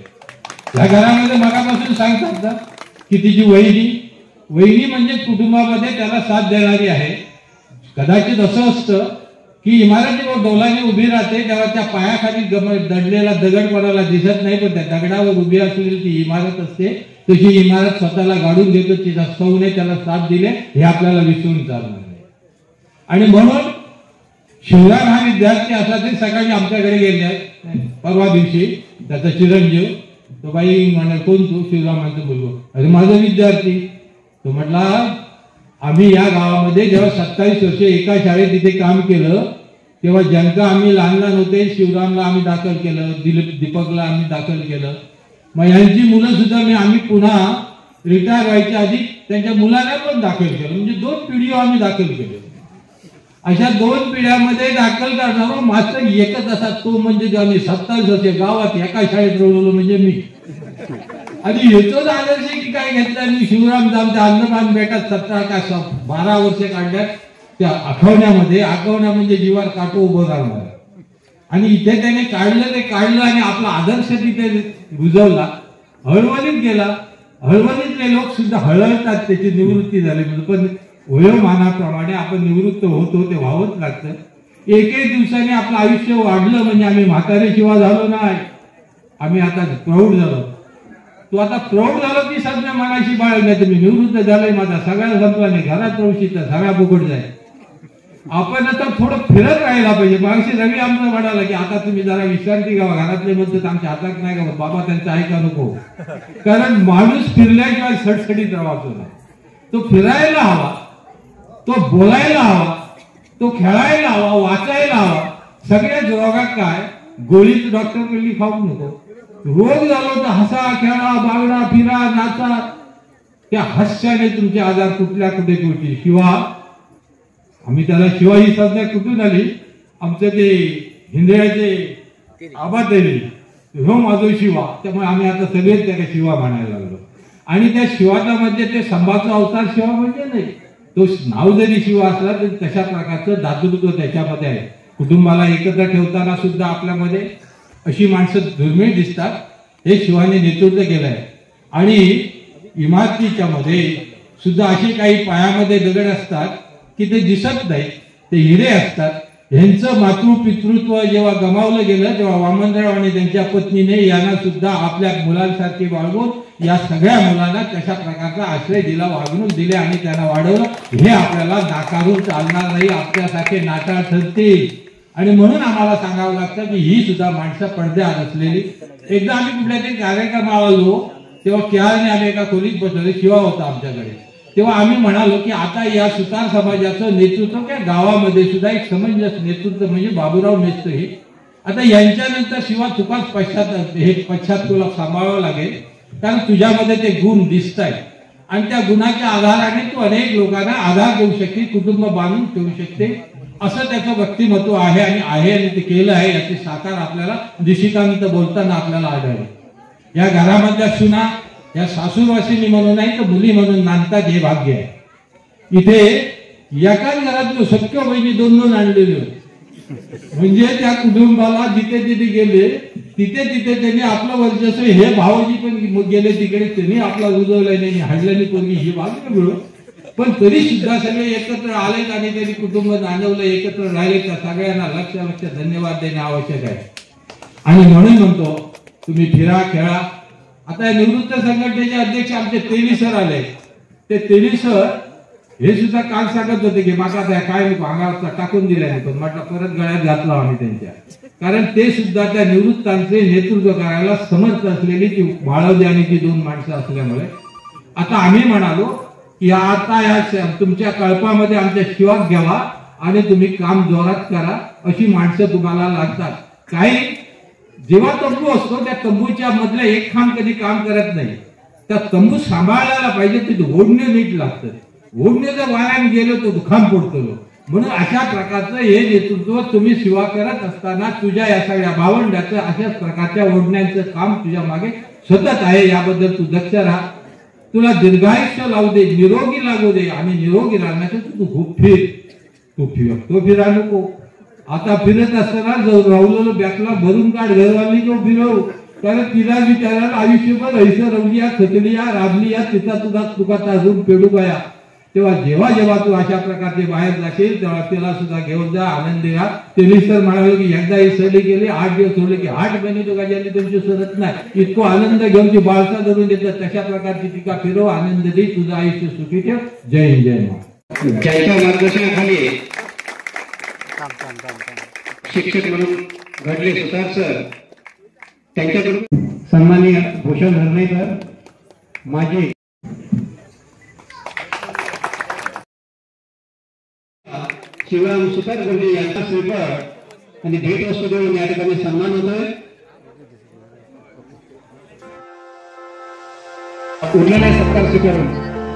या घरामध्ये मगापासून सांगतात की तिची वहिनी म्हणजे कुटुंबामध्ये त्याला साथ देणारी आहे. कदाचित असं असतं की इमारत जेव्हा डोलाने उभी राहते तेव्हा त्या पायाखाली दडलेला दगड कोणाला दिसत नाही, पण त्या दगडावर उभी असलेली ती इमारत असते. तशी इमारत स्वतःला गाडून घेतो. तिचा सौने त्याला साथ दिले हे आपल्याला विसरून चालणार नाही. आणि म्हणून शिवराम हा विद्यार्थी असा ते सकाळी आमच्याकडे गेले परवा दिवशी. त्याचा चिरंजीव तो बाई म्हणे कोण तू? शिवरामांचं मुलगा. अरे माझा विद्यार्थी. तो म्हटला आम्ही या गावामध्ये जेव्हा 27 वर्ष एका शाळेत तिथे काम केलं तेव्हा ज्यांना आम्ही लहान लहान होते शिवरामला आम्ही दाखल केलं, दीपकला आम्ही दाखल केलं. मग यांची मुलं सुद्धा आम्ही पुन्हा रिटायर व्हायच्या आधी त्यांच्या मुलांना पण दाखल केलं, म्हणजे 2 पिढी आम्ही दाखल केले. अशा 2 पिढ्यामध्ये दाखल करणारा मास्तर एकच असा, तो म्हणजे आम्ही 27 वर्षे गावात एका शाळेत रोवलो म्हणजे मी. आणि हेच आदर्श की काय घेतला मी शिवराम जामच्या अंदमान बेटात 17 का 12 वर्षे काढल्यात त्या आखवण्यामध्ये. आखवण्या म्हणजे जीवावर काटो उभं करणार. आणि इथे त्याने काढलं आणि आपला आदर्श तिथे रुजवला, हळवणीत गेला. हळवणीतले लोक सुद्धा हळवतात, त्याची निवृत्ती झाली म्हणजे. पण वयोमानाप्रमाणे आपण निवृत्त होतो ते व्हावंच लागतं. एक दिवसाने आपलं आयुष्य वाढलं म्हणजे आम्ही म्हातारे शिवा झालो नाही, आम्ही आता प्रौढ झालो. तू आता प्रौढ झालो की सध्या मनाशी बाळ नाही, तुम्ही निवृत्त झालोय, माझा सगळ्या संपला नाही, घरात प्रवशित सगळ्या बुकट जाईल. आपण आता थोडं फिरत राहायला पाहिजे. मागशी रवी आमचा म्हणाला की आता तुम्ही जरा विश्रांती घ्यावा. घरातले म्हणतात आमच्या हातात नाही का, बाबा त्यांचं ऐका नको. कारण माणूस फिरल्याशिवाय सडसडीत राहायचो नाही. तो फिरायला हवा, तो बोलायला हवा, तो खेळायला हवा, वाचायला हवा. सगळ्याच रोगात काय गोळीच डॉक्टर कडली खाऊ नको. रोग झालो तर हसा, खेळा, बागडा, फिरा, नाचा. त्या हास्याने तुमचे आजार कुठल्या कुठे कुठे. शिवा, आम्ही त्याला शिवा ही संज्ञा कुठून आली, आमचं ते हिंदळ्याचे आबा देवी हो माझो शिवा, त्यामुळे आम्ही आता सगळेच त्याला शिवा म्हणायला लागलो. आणि त्या शिवाचा म्हणजे ते संभाचा अवतार शिवा म्हणजे नाही, तो नाव जरी शिवा असला तरी तशा प्रकारचं दातृत्व त्याच्यामध्ये आहे. कुटुंबाला एकत्र ठेवताना सुद्धा आपल्यामध्ये अशी माणसं दुर्मिळ दिसतात, हे शिवाने नेतृत्व केलं आहे. आणि इमारतीच्या मध्ये सुद्धा असे काही पायामध्ये दगड असतात की ते दिसत नाही, ते हिरे असतात. ह्यांचं मातृपितृत्व जेव्हा गमावलं गेलं तेव्हा वामनराव आणि त्यांच्या पत्नीने यांना सुद्धा आपल्या मुलांसारखे वाढवून या सगळ्या मुलांना कशा प्रकारचा आश्रय दिला, वागणूक दिले आणि त्यांना वाढवलं. हे आपल्याला नाकारून चालणार नाही, आपल्यासारखे नाटाळ ठरतील. आणि म्हणून आम्हाला सांगावं लागतं की ही सुद्धा माणसं पडद्याआड असलेली. एकदा आम्ही कुठल्या तरी कार्यक्रमाला आलो तेव्हा केळाने आम्ही एका खोलीत बसवले, शिवा होता आमच्याकडे. तेव्हा आम्ही म्हणालो की आता या सुतार समाजाचं नेतृत्व त्या गावामध्ये सुद्धा एक समंजस नेतृत्व म्हणजे बाबूराव मेस्त्र हे. आता यांच्यानंतर शिवा तुकाच पश्चात तुला सांभाळावं लागेल, कारण तुझ्यामध्ये ते गुण दिसत आहेत आणि त्या गुणाच्या आधाराने तू अनेक लोकांना आधार देऊ शकते, कुटुंब बांधून ठेवू शकते. असं त्याचं व्यक्तिमत्व आहे आणि ते केलं आहे. याचे साकार आपल्याला निशिकांत बोलताना आपल्याला आढळले. या घरामधल्या सुना या सासूरवासिनी म्हणून नाही तर मुली म्हणून नांदतात, हे भाग्य आहे. इथे एकाच घरात सख्य बहिणी 2 आणलेले होते. म्हणजे त्या कुटुंबाला जिथे जिथे गेले तिथे त्यांनी आपलं वर्चस्व, हे भावजी पण गेले तिकडे त्यांनी आपला रुजवलाय नाही, हडल्याने कोणी ही भाग्य मिळो. पण तरी सुद्धा सगळे एकत्र आलेत आणि त्यांनी कुटुंब जाणवलं, एकत्र राहिले. त्या सगळ्यांना लक्ष धन्यवाद देणे आवश्यक आहे. आणि म्हणून म्हणतो तुम्ही फिरा, खेळा. आता निवृत्त संघटनेचे अध्यक्ष आमचे तेली सर आले. ते तेली सर हे सुद्धा काल सांगत होते की माका काय भांगाचा टाकून दिला नाही, पण म्हटलं परत गळ्यात घातला आम्ही त्यांच्या. कारण ते सुद्धा त्या निवृत्तांचे नेतृत्व करायला समर्थ असलेली ती बाळवली आणि ती 2 माणसं असल्यामुळे आता आम्ही म्हणालो की आता या तुमच्या कळपामध्ये आमच्या शिवाक घ्यावा आणि तुम्ही काम जोरात करा. अशी माणसं तुम्हाला लागतात. काही जेव्हा तंबू असतो त्या तंबूच्या मधल्या एक खांब कधी काम करत नाही, त्या तंबू सांभाळायला पाहिजे, तिथे ओढणे नीट लागतं. ओढणे जर वाऱ्याने गेलो तो दुखान पडतो. म्हणून अशा प्रकारचं हे नेतृत्व तुम्ही सेवा करत असताना तुझ्या या सगळ्या भावंडाचं अशाच प्रकारच्या ओढण्याचं काम तुझ्या मागे सतत आहे. याबद्दल तू दक्ष राहा. तुला दीर्घायुष्य लावू दे, निरोगी लागू दे आणि निरोगी राहण्यासाठी तू खूप फिर. तू फिरा नको. आता फिरत असताना राहुल बॅकला भरून काढ, घरवाली तो फिरव. कारण तिला विचारायला आयुष्यभर ऐसं रवली या, खचली या, राबली या, तिचा तुका अजून पेडू गया. तेव्हा जेव्हा तू अशा प्रकारचे बाहेर जाशील तेव्हा तिला सुद्धा घेऊन जा, आनंदी राहा. तेली सर म्हणाले की एकदा ही सहली गेली, 8 दिवस सोडले की 8 महिने तुका ज्यांनी तुमची सरत नाही. इतको आनंद घेऊन ती बाळसा धरून देतात. तशा प्रकारची टीका फिरव, आनंद दे, तुझं आयुष्य सुखी ठेव. जय हिंद, जय महाराज. ज्यांच्या मार्गदर्शनाखाली शिक्षक म्हणून घडले सुतार सर, त्यांच्याकडून सन्माननीय भूषण हरणेकर, माजी शिवराम सुतार गर्जे यांचा श्रीफळ आणि भेट वस्तू देऊन या ठिकाणी सन्मान होतोय. उरलेले सत्कार स्वीकारून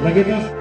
लगेचच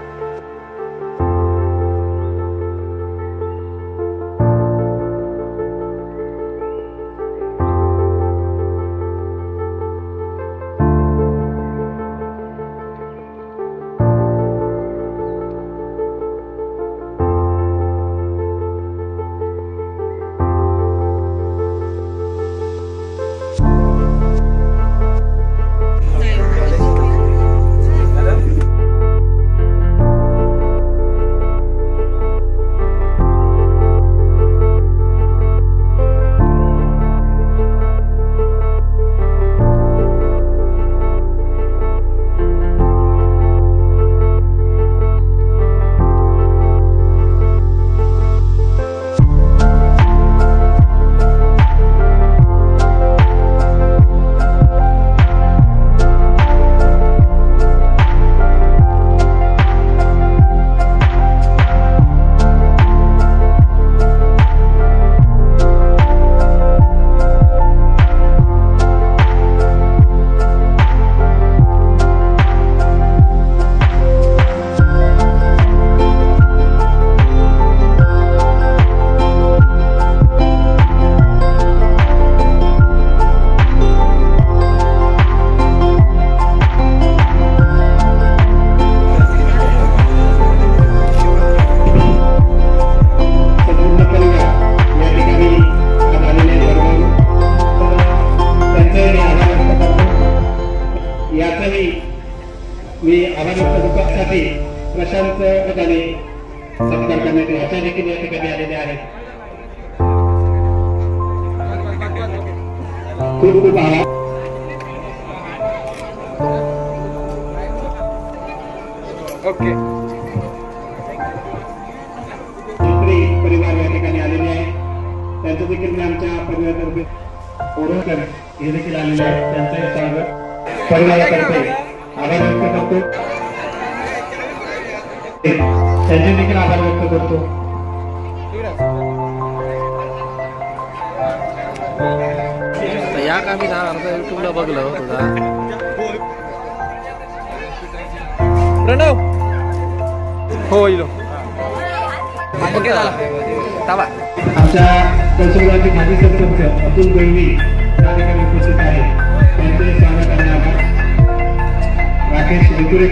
मी आभार व्यक्त करण्यासाठी प्रशांत गटाने सत्कार करण्यात याच्या देखील या ठिकाणी आलेले आहेत. खूप खूप आभार. ओके. परिवार या ठिकाणी आलेले आहे. त्यांचं देखील मी आमच्या परिवारातर्फे ओळखकर हे देखील आलेले आहेत. त्यांचे स्वागत परिवारातर्फे आभार व्यक्त करतो. त्यांचे देखील आभार व्यक्त करतो. या कामी ना आमचा युट्यूबला बघलं तुझा प्रणव हो इलो ओके झाला ताबा. आमच्या कौशल्याचे माजी सरपंच अतुल गवळी या ठिकाणी उपस्थित आहेत. त्यांचे स्वागत करण्यात राकेश विकुरे